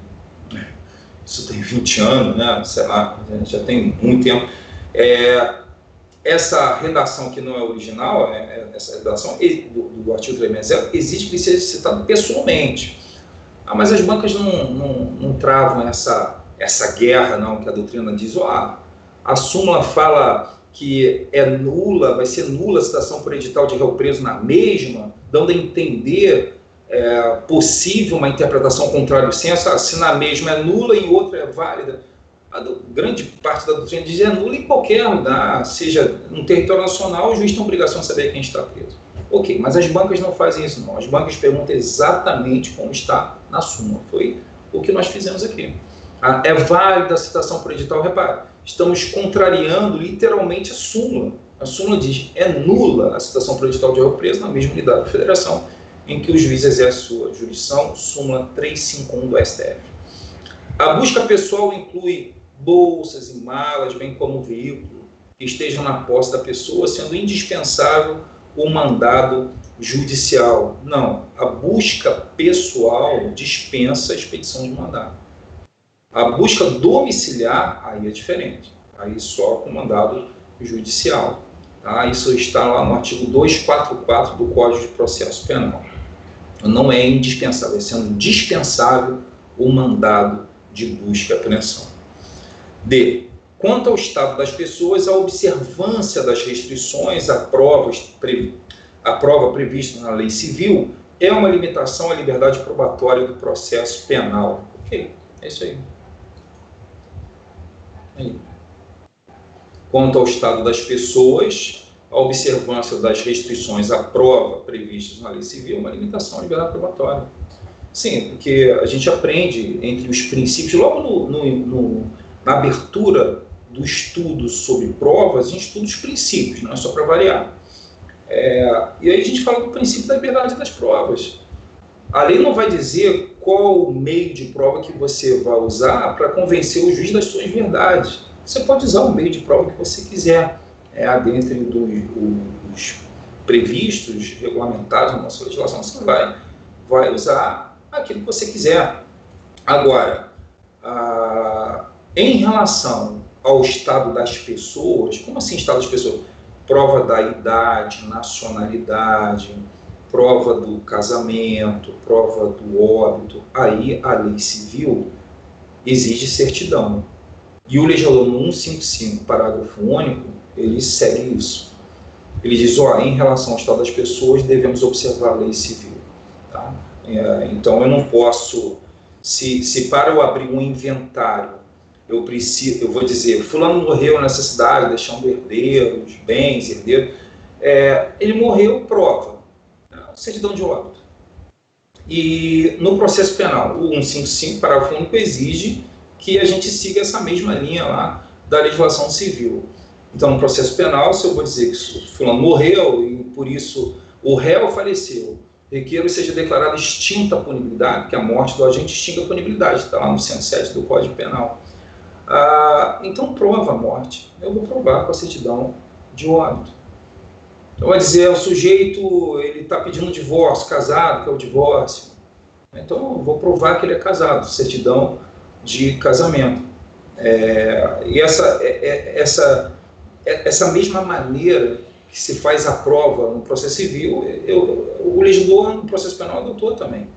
Isso tem 20 anos, né? Sei lá, já tem muito tempo. Essa redação que não é original, essa redação do artigo 360, exige que ele seja citado pessoalmente. Mas as bancas não travam essa guerra, não, que a doutrina diz, a súmula fala que é nula, vai ser nula a citação por edital de réu preso na mesma, dando a entender possível uma interpretação contrária ao senso, se na mesma é nula e outra é válida. Grande parte da doutrina diz é nula em qualquer lugar, seja no território nacional, o juiz tem a obrigação de saber quem está preso. Ok, mas as bancas não fazem isso, não. As bancas perguntam exatamente como está na súmula. Foi o que nós fizemos aqui. É válida a citação por edital, repare, estamos contrariando literalmente a súmula. A súmula diz, é nula a citação para o edital de réu preso na mesma unidade da federação em que o juiz exerce sua jurisdição, súmula 351 do STF. A busca pessoal inclui bolsas e malas, bem como o veículo, que estejam na posse da pessoa, sendo indispensável o mandado judicial. Não, a busca pessoal dispensa a expedição de mandado. A busca domiciliar, aí é diferente, aí só com mandado judicial. Tá? Isso está lá no artigo 244 do Código de Processo Penal. Não é indispensável, é sendo dispensável o mandado de busca e apreensão. D. Quanto ao estado das pessoas, a observância das restrições à prova prevista na lei civil é uma limitação à liberdade probatória do processo penal. Ok, é isso aí. Quanto ao estado das pessoas, a observância das restrições à prova previstas na lei civil é uma limitação à liberdade probatória. Sim, porque a gente aprende entre os princípios, logo na abertura do estudo sobre provas, a gente estuda os princípios, não é só para variar. E aí a gente fala do princípio da liberdade das provas. A lei não vai dizer qual o meio de prova que você vai usar para convencer o juiz das suas verdades. Você pode usar o meio de prova que você quiser, dentre dos previstos, regulamentados na nossa legislação, você vai usar aquilo que você quiser. Agora, em relação ao estado das pessoas, como assim estado das pessoas? Prova da idade, nacionalidade, prova do casamento, prova do óbito, aí a lei civil exige certidão. E o legislador no 155, parágrafo único, ele segue isso. Ele diz, em relação ao estado das pessoas, devemos observar a lei civil. Tá? Então, eu não posso, se para eu abrir um inventário, eu vou dizer, fulano morreu nessa cidade, deixando herdeiros, bens, herdeiros, ele morreu, prova, certidão de óbito. E no processo penal, o 155, parágrafo único, exige que a gente siga essa mesma linha lá da legislação civil. Então, no processo penal, se eu vou dizer que fulano morreu e por isso o réu faleceu, requeiro que seja declarada extinta a punibilidade, que a morte do agente extingue a punibilidade, está lá no 107 do Código Penal. Então, prova a morte. Eu vou provar com a certidão de óbito. Então, vai dizer, o sujeito ele está pedindo divórcio, casado, que é o divórcio. Então, eu vou provar que ele é casado, certidão de casamento. E essa mesma maneira que se faz a prova no processo civil, o legislador no processo penal adotou também.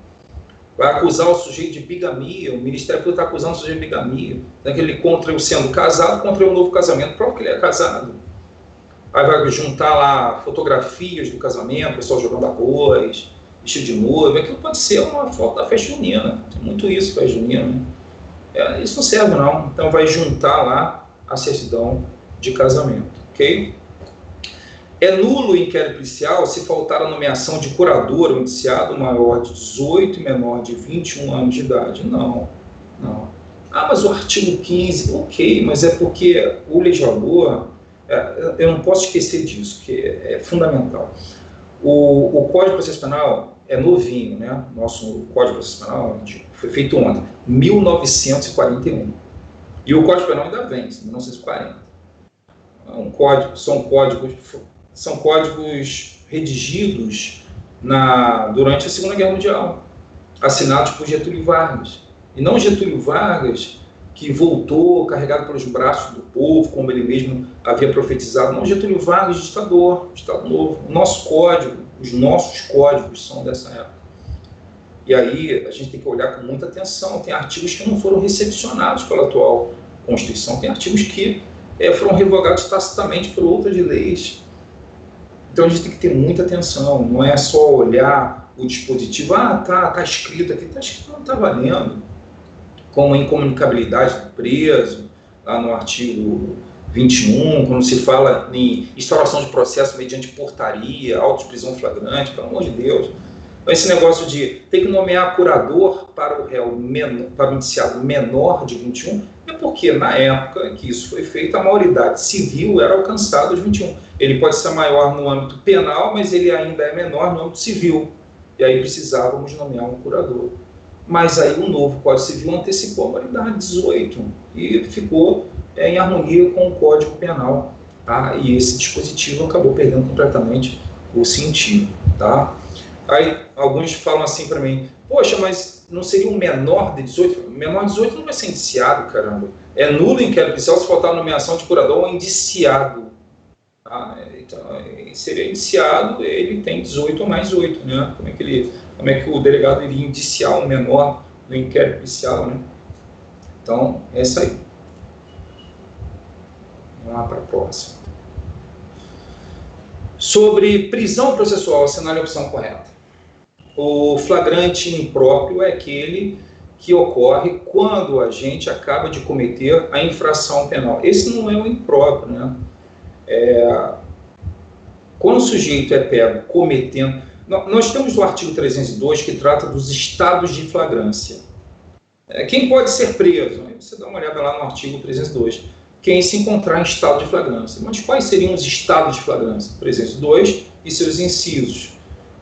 Vai acusar o sujeito de bigamia, o Ministério Público está acusando o sujeito de bigamia, daquele contra eu sendo casado, contra o novo casamento, prova que ele é casado. Aí vai juntar lá fotografias do casamento, o pessoal jogando arroz, vestido de noiva, aquilo pode ser uma foto da festa junina, tem muito isso, festa junina, né? Isso não serve não, então vai juntar lá a certidão de casamento, ok? É nulo o inquérito policial se faltar a nomeação de curador ou indiciado maior de 18 e menor de 21 anos de idade. Não. Mas o artigo 15, ok, mas é porque o legislador, eu não posso esquecer disso, que é fundamental. O Código de Processo Penal é novinho, né? Nosso Código de Processo Penal foi feito ontem, 1941. E o Código Penal ainda vem, 1940. São códigos redigidos durante a Segunda Guerra Mundial, assinados por Getúlio Vargas. E não Getúlio Vargas, que voltou carregado pelos braços do povo, como ele mesmo havia profetizado. Não, Getúlio Vargas, ditador, Estado Novo. O nosso código, os nossos códigos são dessa época. E aí a gente tem que olhar com muita atenção. Tem artigos que não foram recepcionados pela atual Constituição, tem artigos que foram revogados tacitamente por outras leis. Então a gente tem que ter muita atenção, não é só olhar o dispositivo, tá escrito aqui, tá escrito, não está valendo. Como a incomunicabilidade do preso, lá no artigo 21, quando se fala em instauração de processo mediante portaria, auto de prisão flagrante, pelo amor de Deus, Então, esse negócio de ter que nomear curador para o réu menor, para o indiciado menor de 21, é porque, na época que isso foi feito, a maioridade civil era alcançada aos 21. Ele pode ser maior no âmbito penal, mas ele ainda é menor no âmbito civil. E aí precisávamos nomear um curador. Mas aí o novo Código Civil antecipou a maioridade, 18, e ficou em harmonia com o Código Penal. Tá? E esse dispositivo acabou perdendo completamente o sentido. Tá? Aí alguns falam assim para mim, poxa, mas não seria um menor de 18? Menor de 18 não vai ser indiciado, caramba. É nulo inquérito policial se faltar a nomeação de curador ou indiciado. Tá? Então, seria indiciado, ele tem 18 ou mais 8, né? Como é que o delegado iria indiciar um menor no inquérito policial, né? Então, é isso aí. Vamos lá para a próxima. Sobre prisão processual, assinale a opção correta. O flagrante impróprio é aquele que ocorre quando o agente acaba de cometer a infração penal. Esse não é o impróprio, né? Quando o sujeito é pego cometendo... Nós temos o artigo 302 que trata dos estados de flagrância. Quem pode ser preso? Você dá uma olhada lá no artigo 302. Quem se encontrar em estado de flagrância. Mas quais seriam os estados de flagrância? 302 e seus incisos.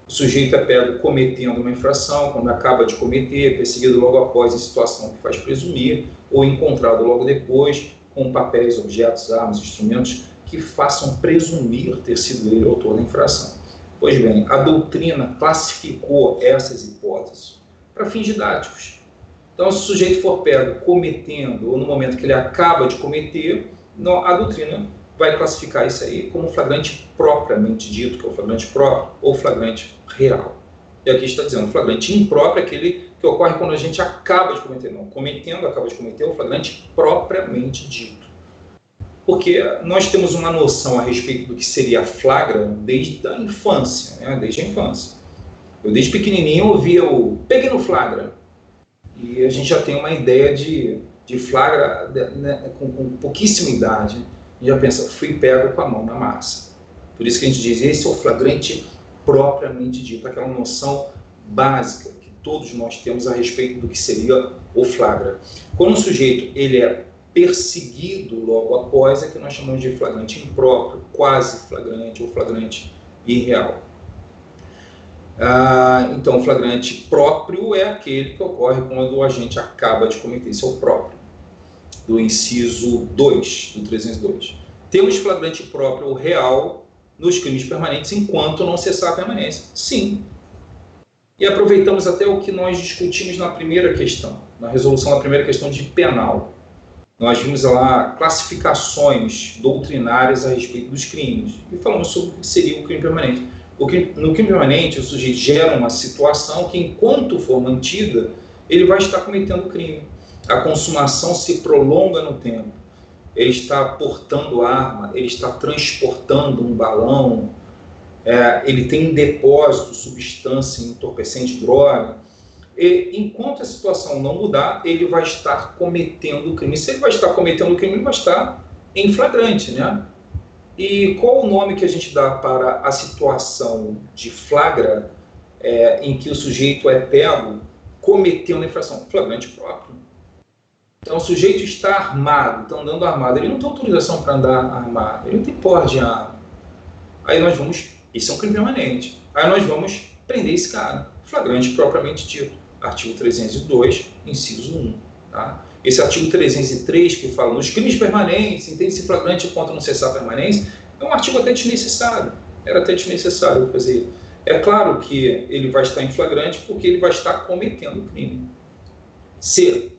O sujeito é pego cometendo uma infração, quando acaba de cometer, perseguido logo após em situação que faz presumir, ou encontrado logo depois, com papéis, objetos, armas, instrumentos que façam presumir ter sido ele o autor da infração. Pois bem, a doutrina classificou essas hipóteses para fins didáticos. Então, se o sujeito for pego cometendo, ou no momento que ele acaba de cometer, a doutrina vai classificar isso aí como flagrante propriamente dito, que é o flagrante próprio, ou flagrante real. E aqui está dizendo, flagrante impróprio é aquele que ocorre quando a gente acaba de cometer, não, cometendo, acaba de cometer, é o flagrante propriamente dito. Porque nós temos uma noção a respeito do que seria flagra desde a infância, né? Desde a infância. Eu, desde pequenininho, ouvia o pegue no flagra. E a gente já tem uma ideia de flagra, né, com pouquíssima idade. E já pensa, fui pego com a mão na massa. Por isso que a gente diz, esse é o flagrante propriamente dito, aquela noção básica que todos nós temos a respeito do que seria o flagra. Quando o sujeito ele é perseguido logo após, é que nós chamamos de flagrante impróprio, quase flagrante ou flagrante irreal. Então, o flagrante próprio é aquele que ocorre quando o agente acaba de cometer, esse é o próprio, do inciso 2, do 302. Temos flagrante próprio ou real nos crimes permanentes enquanto não cessar a permanência. Sim. E aproveitamos até o que nós discutimos na primeira questão, na resolução da primeira questão de penal. Nós vimos lá classificações doutrinárias a respeito dos crimes e falamos sobre o que seria o crime permanente. No crime permanente, o sujeito gera uma situação que, enquanto for mantida, ele vai estar cometendo o crime. A consumação se prolonga no tempo. Ele está portando arma, ele está transportando um balão, ele tem em depósito substância entorpecente, droga. E, enquanto a situação não mudar, ele vai estar cometendo o crime. Se ele vai estar cometendo o crime, ele vai estar em flagrante, né? E qual o nome que a gente dá para a situação de flagra em que o sujeito é pego cometendo a infração? Flagrante próprio. Então, o sujeito está armado, está andando armado, ele não tem autorização para andar armado, ele não tem porte de arma. Aí nós vamos, isso é um crime permanente, aí nós vamos prender esse cara, flagrante propriamente dito, artigo 302, inciso 1. Tá? Esse artigo 303, que fala nos crimes permanentes, entende-se flagrante enquanto não cessar a permanência, é um artigo até desnecessário, era até desnecessário fazer. É claro que ele vai estar em flagrante porque ele vai estar cometendo o crime. C.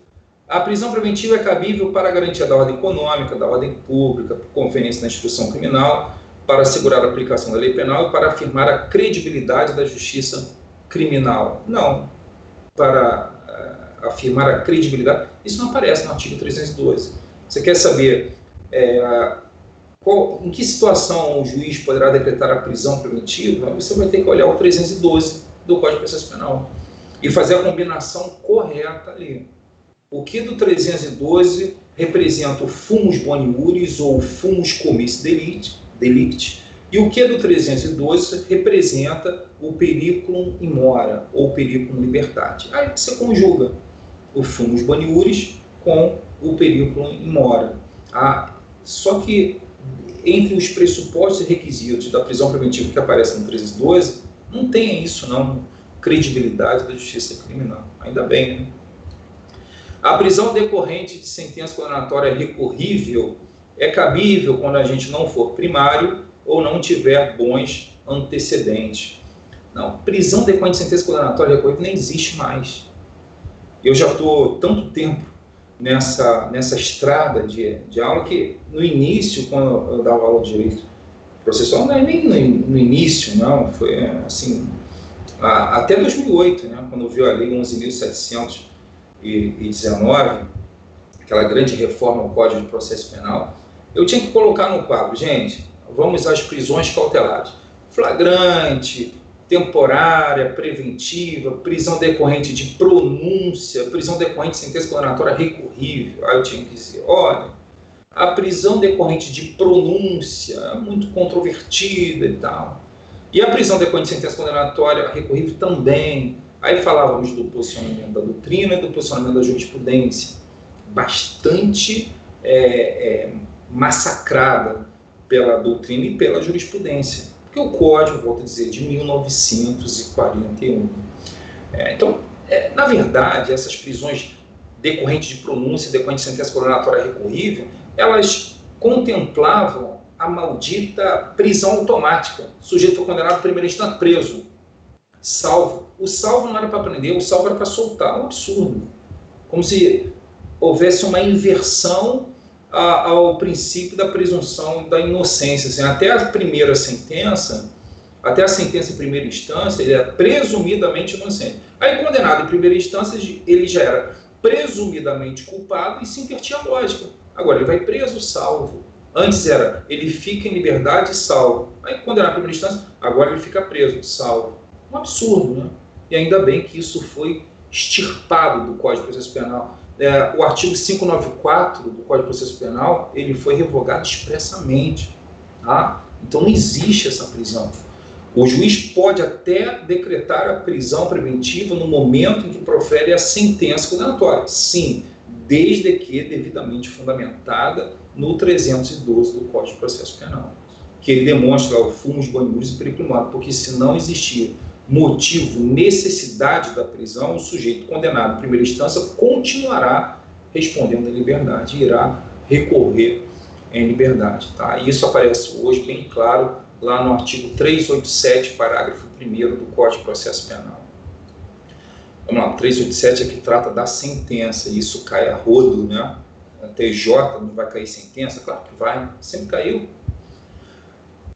A prisão preventiva é cabível para a garantia da ordem econômica, da ordem pública, por conveniência da instituição criminal, para assegurar a aplicação da lei penal e para afirmar a credibilidade da justiça criminal. Não, para afirmar a credibilidade, isso não aparece no artigo 312. Você quer saber em que situação o juiz poderá decretar a prisão preventiva? Você vai ter que olhar o 312 do Código de Processo Penal e fazer a combinação correta ali. O que do 312 representa o fumus boniuris ou fumus commissi delicti E o que do 312 representa o periculum in mora, ou periculum liberdade. Aí você conjuga o fumus boniuris com o periculum in mora. Só que entre os pressupostos e requisitos da prisão preventiva que aparece no 312, não tem isso não, credibilidade da justiça criminal. Ainda bem, né? A prisão decorrente de sentença condenatória recorrível é cabível quando a gente não for primário ou não tiver bons antecedentes. Não, prisão decorrente de sentença condenatória recorrível nem existe mais. Eu já estou tanto tempo nessa estrada de aula que no início, quando eu dava aula de direito processual, não é nem no início, não, foi assim, até 2008, né, quando viu a lei 11.719, aquela grande reforma ao Código de Processo Penal, eu tinha que colocar no quadro, gente, vamos às prisões cautelares, flagrante, temporária, preventiva, prisão decorrente de pronúncia, prisão decorrente de sentença condenatória recorrível. Aí eu tinha que dizer, olha, a prisão decorrente de pronúncia é muito controvertida e tal. E a prisão decorrente de sentença condenatória recorrível também. Aí falávamos do posicionamento da doutrina e do posicionamento da jurisprudência, bastante massacrada pela doutrina e pela jurisprudência. Porque o Código, volto a dizer, de 1941. Então, na verdade, essas prisões decorrentes de pronúncia, decorrentes de sentença condenatória recorrível, elas contemplavam a maldita prisão automática. O sujeito foi condenado, primeiro instante, preso, salvo. O salvo não era para prender, o salvo era para soltar. Um absurdo. Como se houvesse uma inversão ao princípio da presunção da inocência. Assim, até a sentença em primeira instância, ele era presumidamente inocente. Aí, condenado em primeira instância, ele já era presumidamente culpado e se invertia a lógica. Agora, ele vai preso, salvo. Antes era, ele fica em liberdade, salvo. Aí, condenado em primeira instância, agora ele fica preso, salvo. Um absurdo, né? E ainda bem que isso foi extirpado do Código de Processo Penal. O artigo 594 do Código de Processo Penal, ele foi revogado expressamente. Tá? Então não existe essa prisão. O juiz pode até decretar a prisão preventiva no momento em que profere a sentença condenatória. Sim, desde que devidamente fundamentada no 312 do Código de Processo Penal. Que ele demonstra o fumus boniuris e periculum in mora, porque se não existir motivo, necessidade da prisão, o sujeito condenado em primeira instância continuará respondendo em liberdade, irá recorrer em liberdade. Tá? E isso aparece hoje bem claro lá no artigo 387, parágrafo 1º do Código de Processo Penal. Vamos lá, o 387 é que trata da sentença, e isso cai a rodo, né? A TJ não vai cair sentença? Claro que vai, sempre caiu.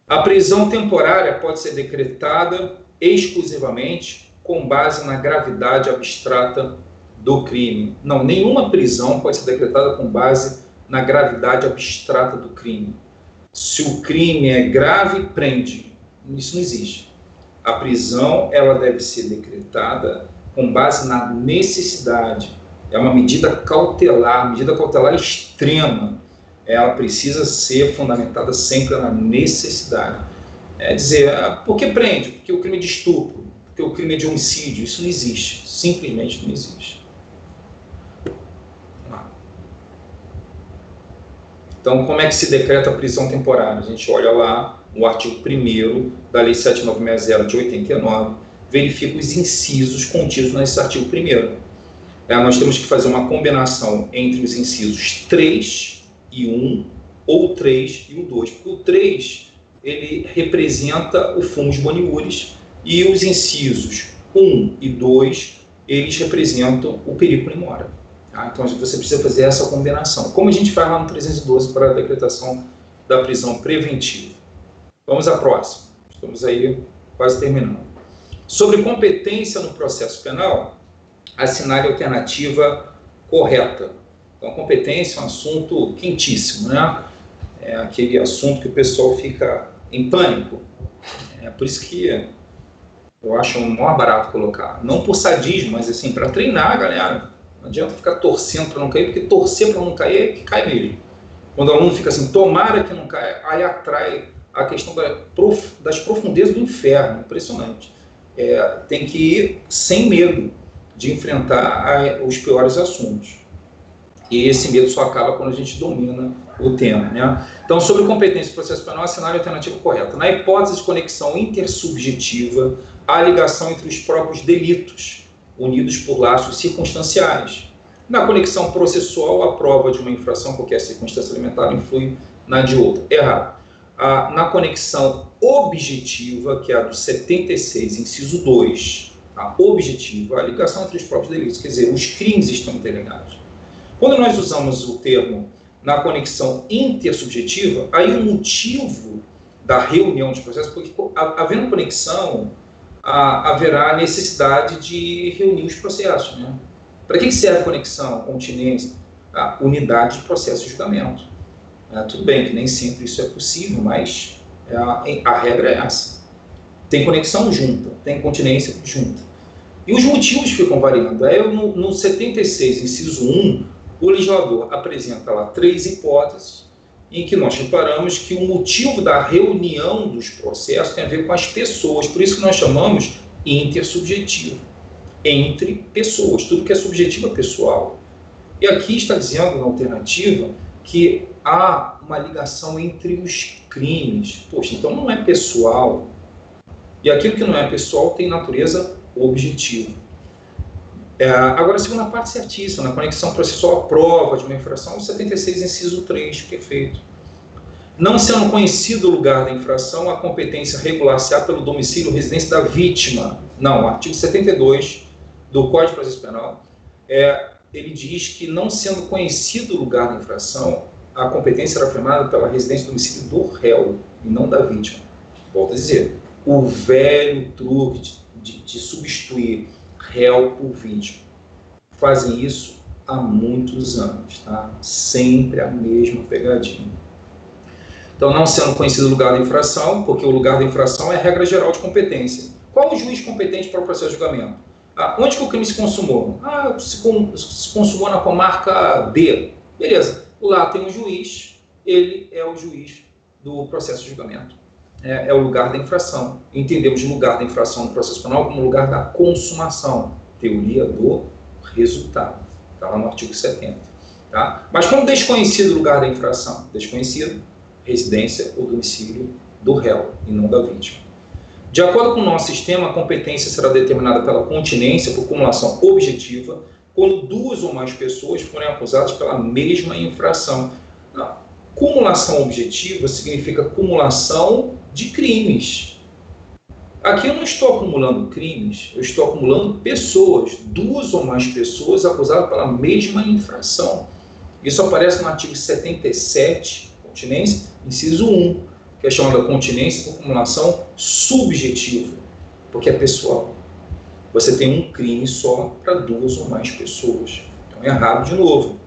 A prisão temporária pode ser decretada exclusivamente com base na gravidade abstrata do crime. Não, nenhuma prisão pode ser decretada com base na gravidade abstrata do crime. Se o crime é grave, prende. Isso não existe. A prisão, ela deve ser decretada com base na necessidade. É uma medida cautelar extrema. Ela precisa ser fundamentada sempre na necessidade. É dizer, por que prende? Porque o crime é de estupro, porque o crime é de homicídio. Isso não existe, simplesmente não existe. Então, como é que se decreta a prisão temporária? A gente olha lá o artigo 1º da Lei 7960 de 89, verifica os incisos contidos nesse artigo 1º. Nós temos que fazer uma combinação entre os incisos 3 e 1, ou 3 e o 2, porque o 3... ele representa o fumus boniuris, e os incisos 1 e 2, eles representam o periculum in mora. Tá? Então, você precisa fazer essa combinação, como a gente faz lá no 312 para a decretação da prisão preventiva. Vamos à próxima. Estamos aí quase terminando. Sobre competência no processo penal, assinale a alternativa correta. Então, competência é um assunto quentíssimo, né? É aquele assunto que o pessoal fica em pânico. É por isso que eu acho o maior barato colocar. Não por sadismo, mas assim, para treinar a galera. Não adianta ficar torcendo para não cair, porque torcer para não cair é que cai mesmo. Quando o aluno fica assim, tomara que não caia, aí atrai a questão das profundezas do inferno, impressionante. Tem que ir sem medo de enfrentar os piores assuntos. E esse medo só acaba quando a gente domina o tema, né? Então, sobre competência do processo penal, assinar a alternativa correta. Na hipótese de conexão intersubjetiva, há ligação entre os próprios delitos, unidos por laços circunstanciais. Na conexão processual, a prova de uma infração, qualquer circunstância elementar, influi na de outra. Errado. Na conexão objetiva, que é a do 76, inciso 2, a objetiva, a ligação entre os próprios delitos, quer dizer, os crimes estão interligados. Quando nós usamos o termo na conexão intersubjetiva, aí o motivo da reunião dos processos, porque havendo conexão, haverá necessidade de reunir os processos, né? Para que serve a conexão, continência? A unidade de processo e julgamento. Tudo bem que nem sempre isso é possível, mas a regra é essa. Tem conexão junta, tem continência junta. E os motivos ficam variando. No 76, inciso 1, o legislador apresenta lá 3 hipóteses em que nós reparamos que o motivo da reunião dos processos tem a ver com as pessoas, por isso que nós chamamos intersubjetivo, entre pessoas, tudo que é subjetivo é pessoal. E aqui está dizendo, na alternativa, que há uma ligação entre os crimes. Poxa, então não é pessoal. E aquilo que não é pessoal tem natureza objetiva. Agora, a segunda parte certíssima, na conexão processual, a prova de uma infração, 76, inciso 3, perfeito. Não sendo conhecido o lugar da infração, a competência regular-se-á pelo domicílio ou residência da vítima. Não, o artigo 72 do Código de Processo Penal, ele diz que, não sendo conhecido o lugar da infração, a competência será firmada pela residência do domicílio do réu, e não da vítima. Volto a dizer, o velho truque de substituir réu por vítima. Fazem isso há muitos anos, tá? Sempre a mesma pegadinha. Então, não sendo conhecido o lugar da infração, porque o lugar da infração é a regra geral de competência. Qual o juiz competente para o processo de julgamento? Onde que o crime se consumou? Se consumou na comarca B. Beleza. Lá tem um juiz, ele é o juiz do processo de julgamento. É o lugar da infração. Entendemos o lugar da infração no processo penal como lugar da consumação, teoria do resultado. Está lá no artigo 70. Tá? Mas como desconhecido o lugar da infração? Desconhecido, residência ou domicílio do réu e não da vítima. De acordo com o nosso sistema, a competência será determinada pela continência por cumulação objetiva quando 2 ou mais pessoas forem acusadas pela mesma infração. Cumulação objetiva significa cumulação de crimes. Aqui eu não estou acumulando crimes, eu estou acumulando pessoas, 2 ou mais pessoas acusadas pela mesma infração. Isso aparece no artigo 77, continência, inciso 1, que é chamada continência por cumulação subjetiva, porque é pessoal. Você tem um crime só para 2 ou mais pessoas. Então é errado de novo,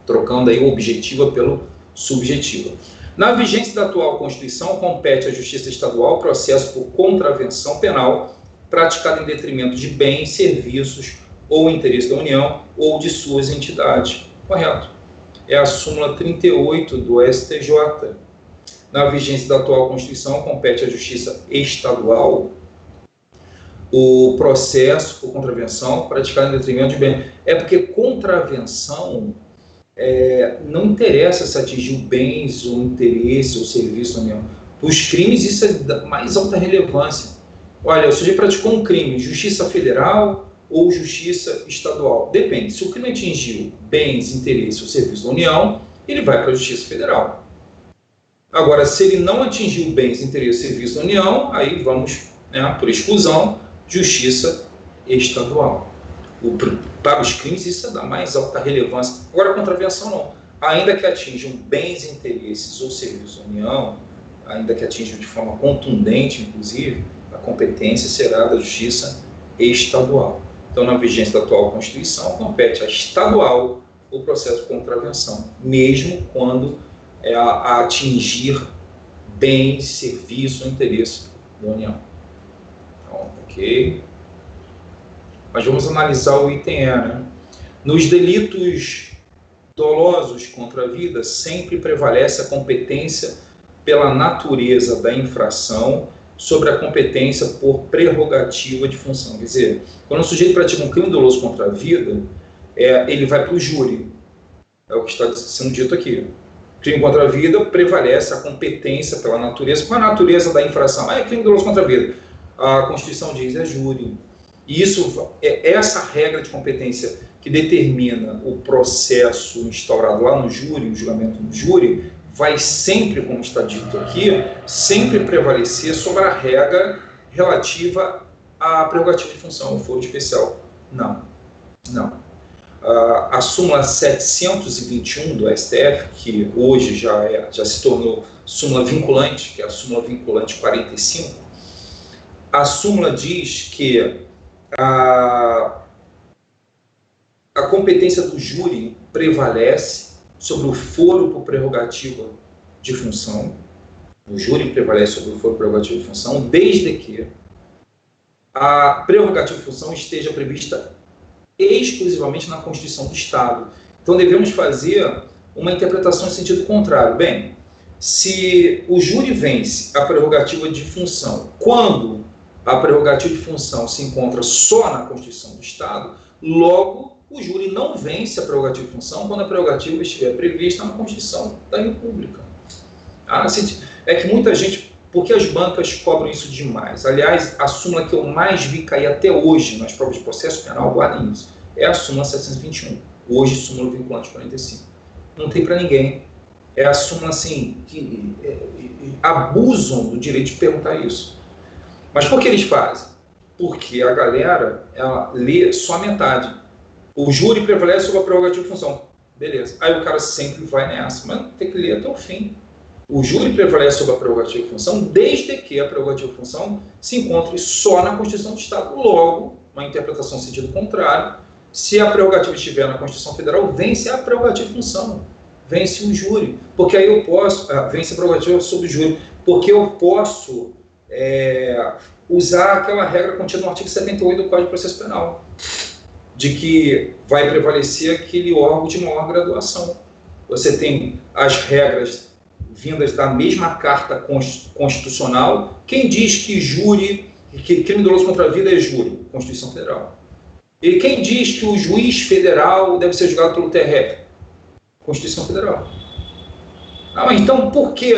trocando aí o objetiva pelo subjetiva. Na vigência da atual Constituição, compete à Justiça Estadual o processo por contravenção penal praticado em detrimento de bens, serviços ou interesse da União ou de suas entidades. Correto. É a súmula 38 do STJ. Na vigência da atual Constituição, compete à Justiça Estadual o processo por contravenção praticado em detrimento de bens. É porque contravenção não interessa se atingiu bens ou interesse ou serviço da União. Os crimes, isso é da mais alta relevância. Olha, o sujeito praticou um crime, Justiça Federal ou Justiça Estadual. Depende. Se o crime atingiu bens, interesse ou serviço da União, ele vai para a Justiça Federal. Agora, se ele não atingiu bens, interesse ou serviço da União, aí vamos, por exclusão, Justiça Estadual. Para os crimes, isso é da mais alta relevância. Agora, a contravenção não. Ainda que atinjam bens, interesses ou serviços da União, ainda que atinjam de forma contundente, inclusive, a competência será da Justiça Estadual. Então, na vigência da atual Constituição, compete à estadual o processo de contravenção, mesmo quando a atingir bens, serviços ou interesse da União. Então, ok. Mas vamos analisar o item E, né? Nos delitos dolosos contra a vida, sempre prevalece a competência pela natureza da infração sobre a competência por prerrogativa de função. Quer dizer, quando o sujeito pratica um crime doloso contra a vida, ele vai para o júri. É o que está sendo dito aqui. Crime contra a vida prevalece a competência pela natureza. Qual a natureza da infração? É crime doloso contra a vida. A Constituição diz, é júri. E isso é essa regra de competência que determina o processo instaurado lá no júri, o julgamento no júri, vai sempre, como está dito aqui, sempre prevalecer sobre a regra relativa à prerrogativa de função, o foro especial. Não. A súmula 721 do STF, que hoje já se tornou súmula vinculante, que é a súmula vinculante 45, a súmula diz que a competência do júri prevalece sobre o foro por prerrogativa de função. O júri prevalece sobre o foro por prerrogativa de função, desde que a prerrogativa de função esteja prevista exclusivamente na Constituição do Estado. Então, devemos fazer uma interpretação em sentido contrário. Bem, se o júri vence a prerrogativa de função quando a prerrogativa de função se encontra só na Constituição do Estado, logo o júri não vence a prerrogativa de função quando a prerrogativa estiver prevista na Constituição da República. É que muita gente, porque as bancas cobram isso demais. Aliás, a súmula que eu mais vi cair até hoje nas provas de processo penal, guardem isso, é a súmula 721, hoje súmula vinculante 45. Não tem para ninguém. É a súmula, assim, que abusam do direito de perguntar isso. Mas por que eles fazem? Porque a galera, ela lê só a metade. O júri prevalece sobre a prerrogativa de função. Beleza. Aí o cara sempre vai nessa, mas tem que ler até o fim. O júri prevalece sobre a prerrogativa de função desde que a prerrogativa de função se encontre só na Constituição do Estado. Logo, uma interpretação no sentido contrário, se a prerrogativa estiver na Constituição Federal, vence a prerrogativa de função. Vence o júri. Porque aí eu posso... vence a prerrogativa sobre o júri. Porque eu posso... usar aquela regra contida no artigo 78 do Código de Processo Penal, de que vai prevalecer aquele órgão de maior graduação. Você tem as regras vindas da mesma Carta Constitucional. Quem diz que júri, que crime doloso contra a vida é júri? Constituição Federal. E quem diz que o juiz federal deve ser julgado pelo TRF? Constituição Federal. Mas então, por que,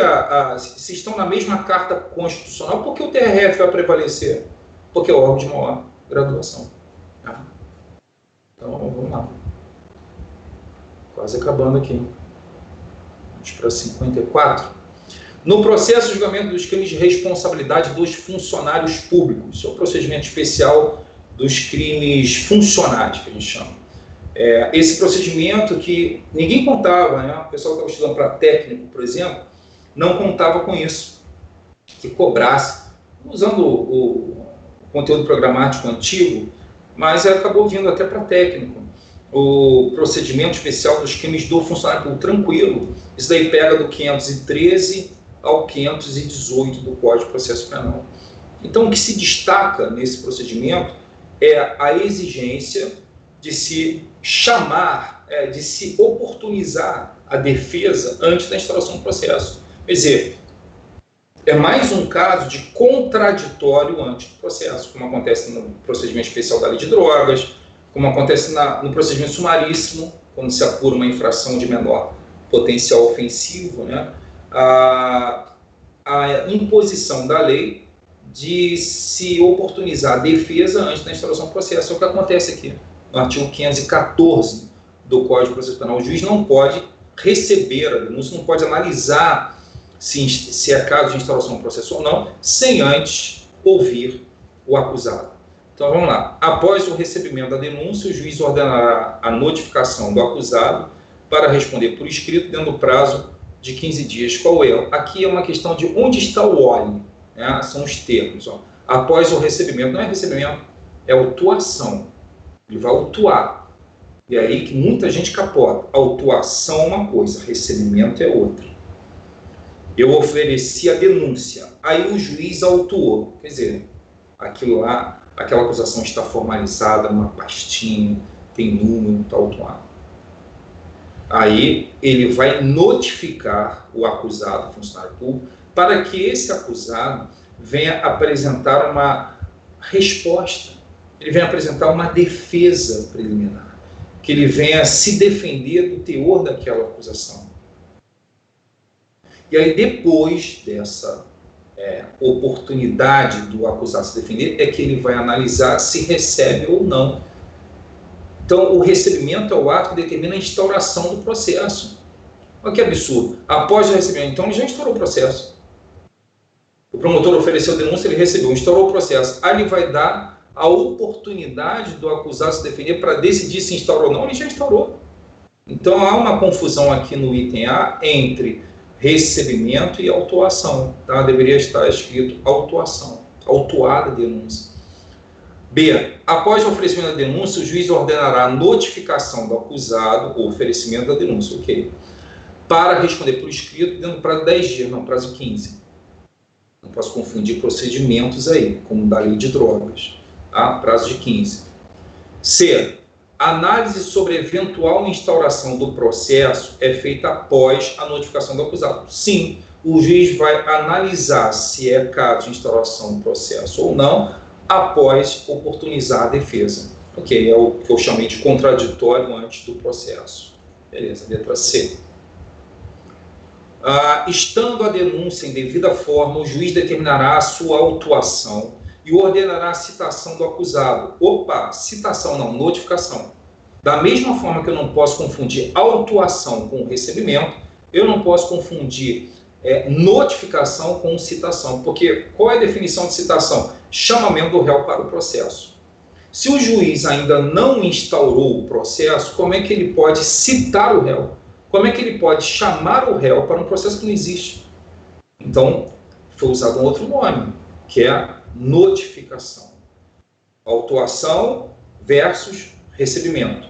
se estão na mesma Carta Constitucional, por que o TRF vai prevalecer? Porque é o órgão de maior graduação. Então, vamos lá. Quase acabando aqui. Vamos para 54. No processo de julgamento dos crimes de responsabilidade dos funcionários públicos, isso é o procedimento especial dos crimes funcionais, que a gente chama. Esse procedimento que ninguém contava, né? O pessoal que estava estudando para técnico, por exemplo, não contava com isso, que cobrasse, usando o conteúdo programático antigo, mas acabou vindo até para técnico. O procedimento especial dos crimes do funcionário público, tranquilo, isso daí pega do 513 ao 518 do Código de Processo Penal. Então, o que se destaca nesse procedimento é a exigência de se chamar, de se oportunizar a defesa antes da instauração do processo. Quer dizer, é mais um caso de contraditório antes do processo, como acontece no procedimento especial da lei de drogas, como acontece no procedimento sumaríssimo, quando se apura uma infração de menor potencial ofensivo, né? A imposição da lei de se oportunizar a defesa antes da instauração do processo. É o que acontece aqui, no artigo 514 do Código de Processo Penal. O juiz não pode receber a denúncia, não pode analisar se é caso de instauração do processo ou não, sem antes ouvir o acusado. Então, vamos lá. Após o recebimento da denúncia, o juiz ordenará a notificação do acusado para responder por escrito dentro do prazo de 15 dias. Qual é? Aqui é uma questão de onde está o óleo, né? São os termos. Após o recebimento, não é recebimento, é autuação. Ele vai autuar. E aí que muita gente capota. Autuação é uma coisa, recebimento é outra. Eu ofereci a denúncia, aí o juiz autuou. Quer dizer, aquilo lá, aquela acusação está formalizada numa pastinha, tem número, está autuado. Aí ele vai notificar o acusado, o funcionário público, para que esse acusado venha apresentar uma resposta, ele venha apresentar uma defesa preliminar, que ele venha se defender do teor daquela acusação. E aí, depois dessa oportunidade do acusado se defender, é que ele vai analisar se recebe ou não. Então, o recebimento é o ato que determina a instauração do processo. Olha que absurdo. Após o recebimento, então, ele já instaurou o processo. O promotor ofereceu denúncia, ele recebeu, instaurou o processo. Aí ele vai dar a oportunidade do acusado se defender para decidir se instaurou ou não, ele já instaurou. Então, há uma confusão aqui no item A entre recebimento e autuação. Tá? Deveria estar escrito autuação, autuada a denúncia. B. Após o oferecimento da denúncia, o juiz ordenará a notificação do acusado ou oferecimento da denúncia, ok? Para responder por escrito, dentro do prazo de 10 dias, não, prazo de 15. Não posso confundir procedimentos aí, como da lei de drogas. Tá? Prazo de 15. C. Análise sobre eventual instauração do processo é feita após a notificação do acusado. Sim, o juiz vai analisar se é caso de instauração do processo ou não, após oportunizar a defesa. Ok, é o que eu chamei de contraditório antes do processo. Beleza, letra C. Estando a denúncia em devida forma, o juiz determinará a sua autuação e ordenará a citação do acusado. Opa, citação não, notificação. Da mesma forma que eu não posso confundir autuação com recebimento, eu não posso confundir notificação com citação, porque qual é a definição de citação? Chamamento do réu para o processo. Se o juiz ainda não instaurou o processo, como é que ele pode citar o réu? Como é que ele pode chamar o réu para um processo que não existe? Então, foi usado um outro nome, que é a notificação. Autuação versus recebimento.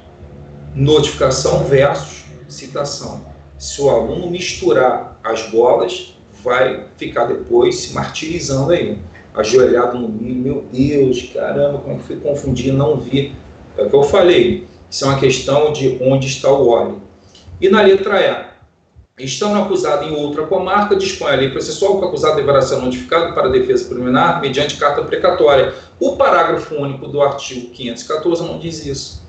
Notificação versus citação. Se o aluno misturar as bolas, vai ficar depois se martirizando aí, ajoelhado no milho. Meu Deus, caramba, como é que fui confundir, não vi. É o que eu falei, isso é uma questão de onde está o óleo. E na letra E, estando acusado em outra comarca, dispõe a lei processual que o acusado deverá ser notificado para a defesa preliminar mediante carta precatória. O parágrafo único do artigo 514 não diz isso.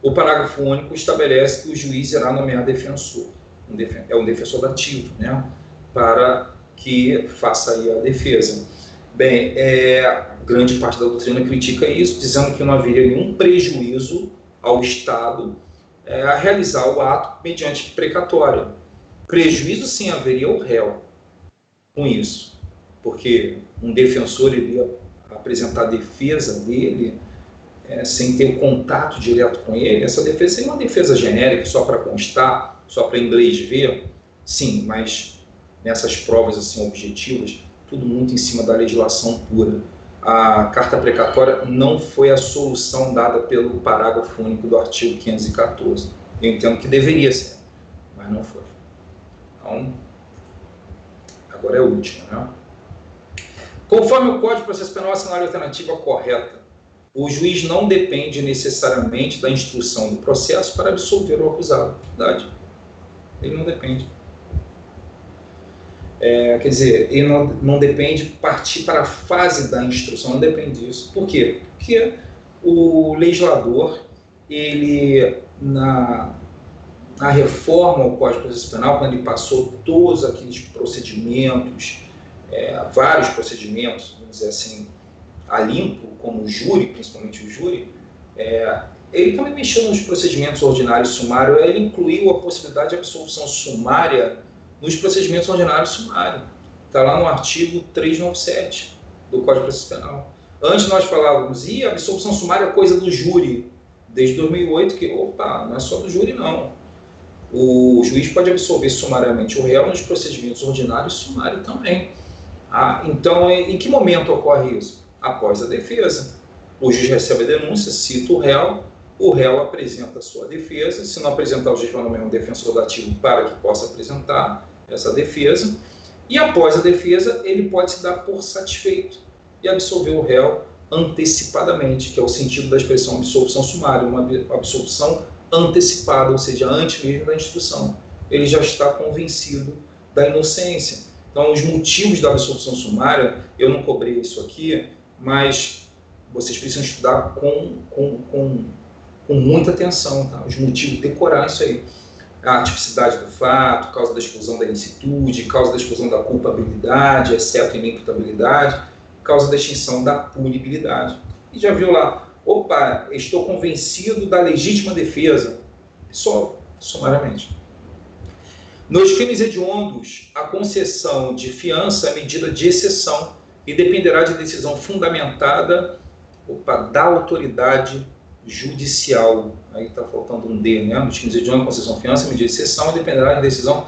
O parágrafo único estabelece que o juiz irá nomear defensor. É um defensor ativo, né? Para que faça aí a defesa. Bem, grande parte da doutrina critica isso, dizendo que não haveria nenhum prejuízo ao Estado a realizar o ato mediante precatória. Prejuízo, sim, haveria ao réu com isso, porque um defensor iria apresentar a defesa dele sem ter contato direto com ele. Essa defesa seria uma defesa genérica, só para constar, só para inglês ver, sim, mas nessas provas assim, objetivas, tudo muito em cima da legislação pura. A carta precatória não foi a solução dada pelo parágrafo único do artigo 514. Eu entendo que deveria ser, mas não foi. Então, agora é o último, né? Conforme o Código de Processo Penal, assinar a alternativa correta. O juiz não depende necessariamente da instrução do processo para absolver o acusado. Verdade. Ele não depende. Quer dizer, ele não depende de partir para a fase da instrução, não depende disso. Por quê? Porque o legislador, ele, na reforma ao Código de Processo Penal, quando ele passou todos aqueles procedimentos, vários procedimentos, vamos dizer assim, a limpo, como o júri, principalmente o júri, ele também mexeu nos procedimentos ordinários sumários, ele incluiu a possibilidade de absolução sumária nos procedimentos ordinários sumários. Está lá no artigo 397 do Código de Processo Penal. Antes nós falávamos, a absolução sumária é coisa do júri, desde 2008, que, não é só do júri, não. O juiz pode absolver sumariamente o réu nos procedimentos ordinários sumários também. Então, em que momento ocorre isso? Após a defesa. O juiz recebe a denúncia, cita o réu apresenta a sua defesa. Se não apresentar, o juiz vai nomear um defensor dativo para que possa apresentar essa defesa. E após a defesa, ele pode se dar por satisfeito e absolver o réu antecipadamente, que é o sentido da expressão absolvição sumária, uma absolvição antecipada, ou seja, antes mesmo da instrução. Ele já está convencido da inocência. Então, os motivos da absolução sumária, eu não cobrei isso aqui, mas vocês precisam estudar com muita atenção, tá? Os motivos, decorar isso aí. A tipicidade do fato, causa da exclusão da ilicitude, causa da exclusão da culpabilidade, exceto inimputabilidade, causa da extinção da punibilidade. E já viu lá, opa, estou convencido da legítima defesa, só sumariamente. Nos crimes hediondos, a concessão de fiança é medida de exceção e dependerá de decisão fundamentada da autoridade judicial. Aí está faltando um D, né? Nos crimes hediondos, concessão de fiança é medida de exceção e dependerá de decisão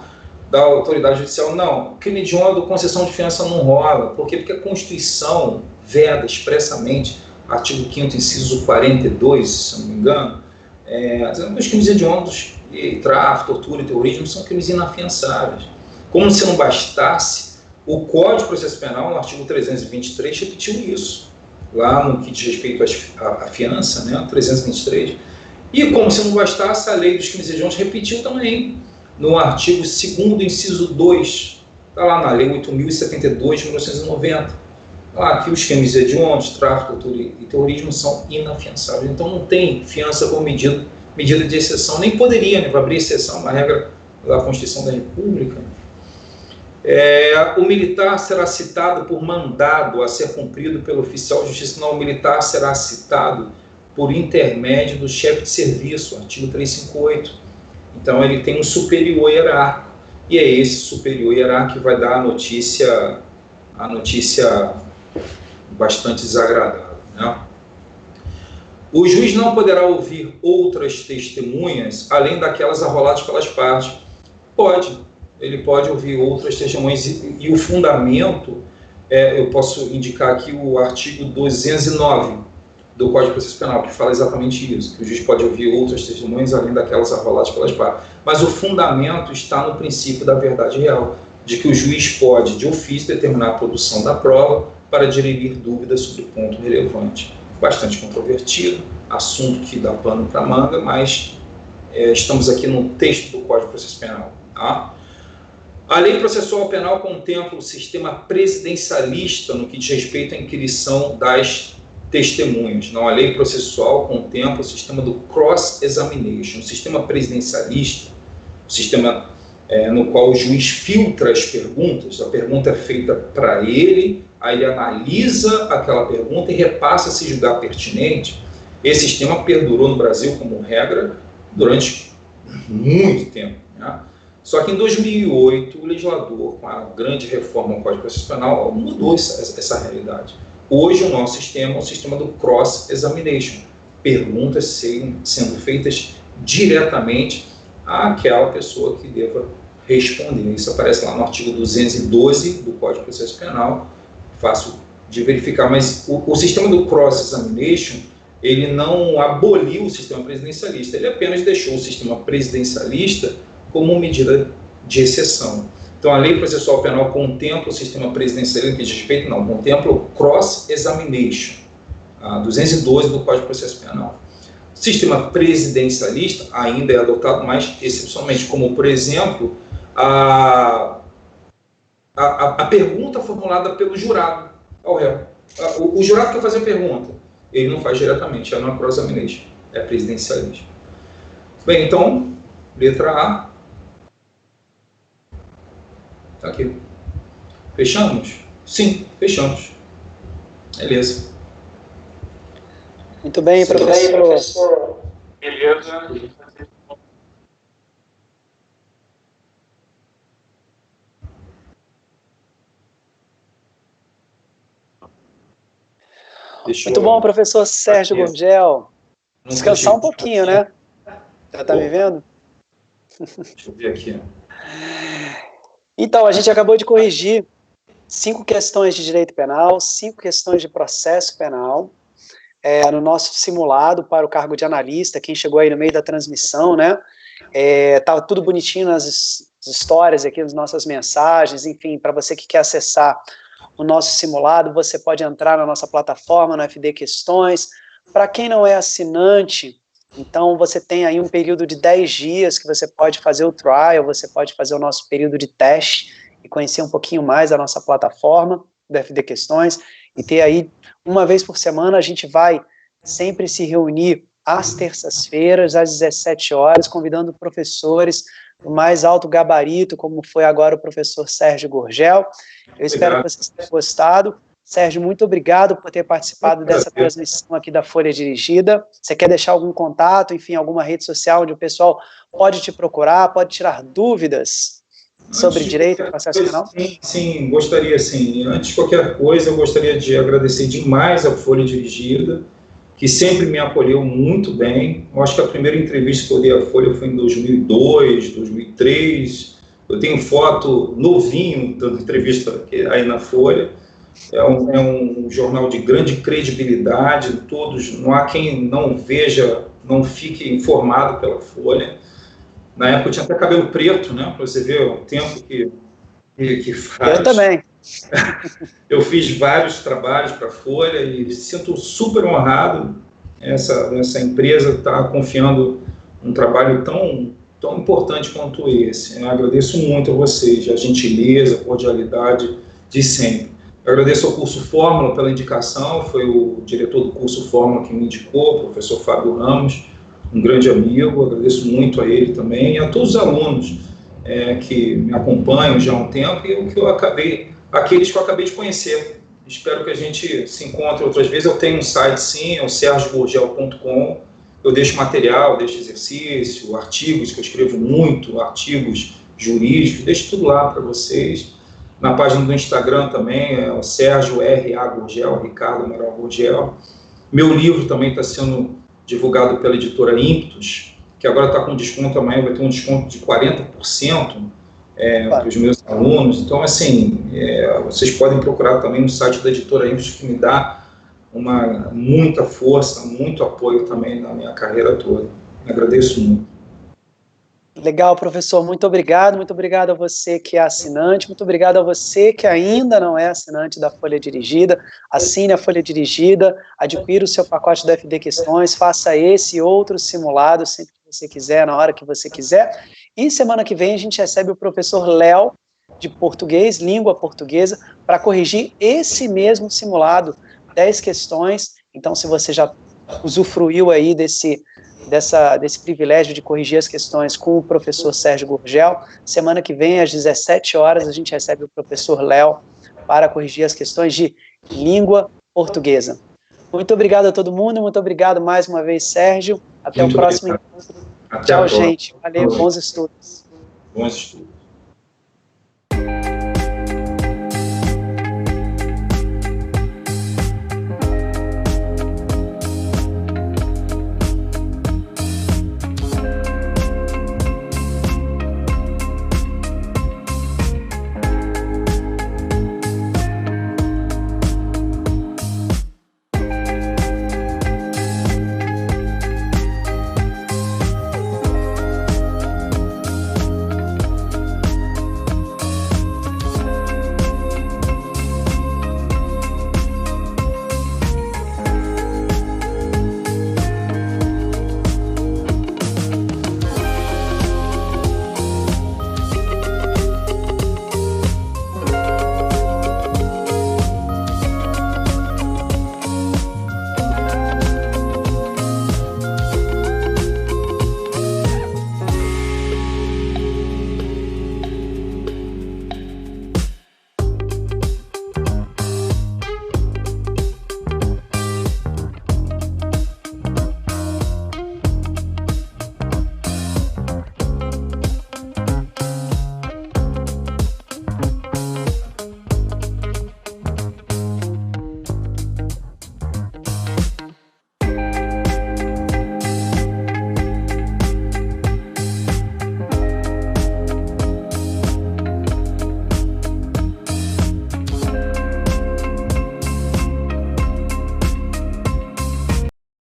da autoridade judicial. Não, crime hediondo, concessão de fiança não rola. Por quê? Porque a Constituição veda expressamente, artigo 5º, inciso 42, se não me engano, os crimes hediondos, tráfico, tortura e terrorismo são crimes inafiançáveis. Como se não bastasse, o Código de Processo Penal, no artigo 323, repetiu isso, lá no que diz respeito à fiança, né, 323. E como se não bastasse, a lei dos crimes hediondos repetiu também, no artigo 2º, inciso 2, está lá na lei 8.072 de 1990. Que os crimes hediondos, tráfico, tortura e terrorismo são inafiançáveis. Então não tem fiança como medida de exceção, nem poderia, né, para abrir exceção, uma regra da Constituição da República. O militar será citado por mandado a ser cumprido pelo oficial de justiça. Não, o militar será citado por intermédio do chefe de serviço, artigo 358. Então ele tem um superior hierárquico, e é esse superior hierárquico que vai dar a notícia bastante desagradável, né? O juiz não poderá ouvir outras testemunhas, além daquelas arroladas pelas partes. Ele pode ouvir outras testemunhas, e o fundamento, eu posso indicar aqui o artigo 209 do Código de Processo Penal, que fala exatamente isso, que o juiz pode ouvir outras testemunhas, além daquelas arroladas pelas partes. Mas o fundamento está no princípio da verdade real, de que o juiz pode, de ofício, determinar a produção da prova para dirimir dúvidas sobre o ponto relevante. Bastante controvertido, assunto que dá pano para manga, mas estamos aqui no texto do Código de Processo Penal. Tá? A Lei Processual Penal contempla o sistema presidencialista no que diz respeito à inquirição das testemunhas. Não, a Lei Processual contempla o sistema do cross-examination. O sistema presidencialista, o sistema no qual o juiz filtra as perguntas, a pergunta é feita para ele, aí ele analisa aquela pergunta e repassa se julgar pertinente. Esse sistema perdurou no Brasil como regra durante muito tempo, né? Só que em 2008, o legislador, com a grande reforma do Código de Processo Penal, mudou essa realidade. Hoje, o nosso sistema é o sistema do cross-examination. Perguntas sendo feitas diretamente àquela pessoa que deva responder. Isso aparece lá no artigo 212 do Código de Processo Penal, fácil de verificar, mas o sistema do cross-examination, ele não aboliu o sistema presidencialista, ele apenas deixou o sistema presidencialista como medida de exceção. Então, a Lei Processual Penal contempla o sistema presidencialista, que diz respeito, não, contempla o cross-examination, a 212 do Código de Processo Penal. O sistema presidencialista ainda é adotado mais excepcionalmente, como, por exemplo, a pergunta formulada pelo jurado ao réu. O jurado quer fazer a pergunta, ele não faz diretamente, não é cross-examination, é presidencialista. Bem, então, letra A. Está aqui. Fechamos? Sim, fechamos. Beleza. Muito bem, professor. Beleza. Muito bom, professor Sérgio Gurgel. Descansar um pouquinho, né? Já está me vendo? Deixa eu ver aqui. Então, a gente acabou de corrigir 5 questões de direito penal, 5 questões de processo penal, no nosso simulado para o cargo de analista. Quem chegou aí no meio da transmissão, né? Estava tudo bonitinho nas histórias aqui, nas nossas mensagens, enfim, para você que quer acessar o nosso simulado, você pode entrar na nossa plataforma, no FD Questões. Para quem não é assinante Então, você tem aí um período de 10 dias que você pode fazer o trial, você pode fazer o nosso período de teste e conhecer um pouquinho mais a nossa plataforma do FD Questões, e ter aí, uma vez por semana, a gente vai sempre se reunir às terças-feiras, às 17 horas, convidando professores do mais alto gabarito, como foi agora o professor Sérgio Gurgel. Eu espero que vocês tenham gostado. Sérgio, muito obrigado por ter participado dessa transmissão aqui da Folha Dirigida. Você quer deixar algum contato, enfim, alguma rede social onde o pessoal pode te procurar, pode tirar dúvidas sobre direito processual? Sim, gostaria sim. Antes de qualquer coisa, eu gostaria de agradecer demais a Folha Dirigida, que sempre me acolheu muito bem. Eu acho que a primeira entrevista que eu dei à Folha foi em 2002, 2003. Eu tenho foto novinho dando entrevista aí na Folha. É um jornal de grande credibilidade, todos, não há quem não veja, não fique informado pela Folha. Na época eu tinha até cabelo preto, né, para você ver o tempo que faz. Eu também. Eu fiz vários trabalhos para a Folha e sinto super honrado essa empresa estar confiando um trabalho tão importante quanto esse. Eu agradeço muito a vocês, a gentileza, a cordialidade de sempre. Eu agradeço ao curso Fórmula pela indicação, foi o diretor do curso Fórmula que me indicou, o professor Fábio Ramos, um grande amigo, agradeço muito a ele também, e a todos os alunos que me acompanham já há um tempo, e aqueles que eu acabei de conhecer. Espero que a gente se encontre outras vezes. Eu tenho um site, sim, é o sergiogurgel.com, eu deixo material, deixo exercício, artigos, que eu escrevo muito, artigos jurídicos, deixo tudo lá para vocês. Na página do Instagram também, é o Sérgio R.A. Gurgel, Ricardo Amaral Gurgel. Meu livro também está sendo divulgado pela editora Ímpetus, que agora está com desconto, amanhã vai ter um desconto de 40% para os meus alunos. Então, assim, vocês podem procurar também no site da editora Ímpetus, que me dá muita força, muito apoio também na minha carreira toda. Agradeço muito. Legal, professor, muito obrigado a você que é assinante, muito obrigado a você que ainda não é assinante da Folha Dirigida. Assine a Folha Dirigida, adquira o seu pacote da FD Questões, faça esse e outros simulados sempre que você quiser, na hora que você quiser. E semana que vem a gente recebe o professor Léo, de português, língua portuguesa, para corrigir esse mesmo simulado, 10 questões. Então, se você já usufruiu aí desse privilégio de corrigir as questões com o professor Sérgio Gurgel, semana que vem, às 17 horas, a gente recebe o professor Léo para corrigir as questões de língua portuguesa. Muito obrigado a todo mundo, muito obrigado mais uma vez, Sérgio. Até o próximo encontro. Tchau, gente. Valeu, bons estudos. Bons estudos.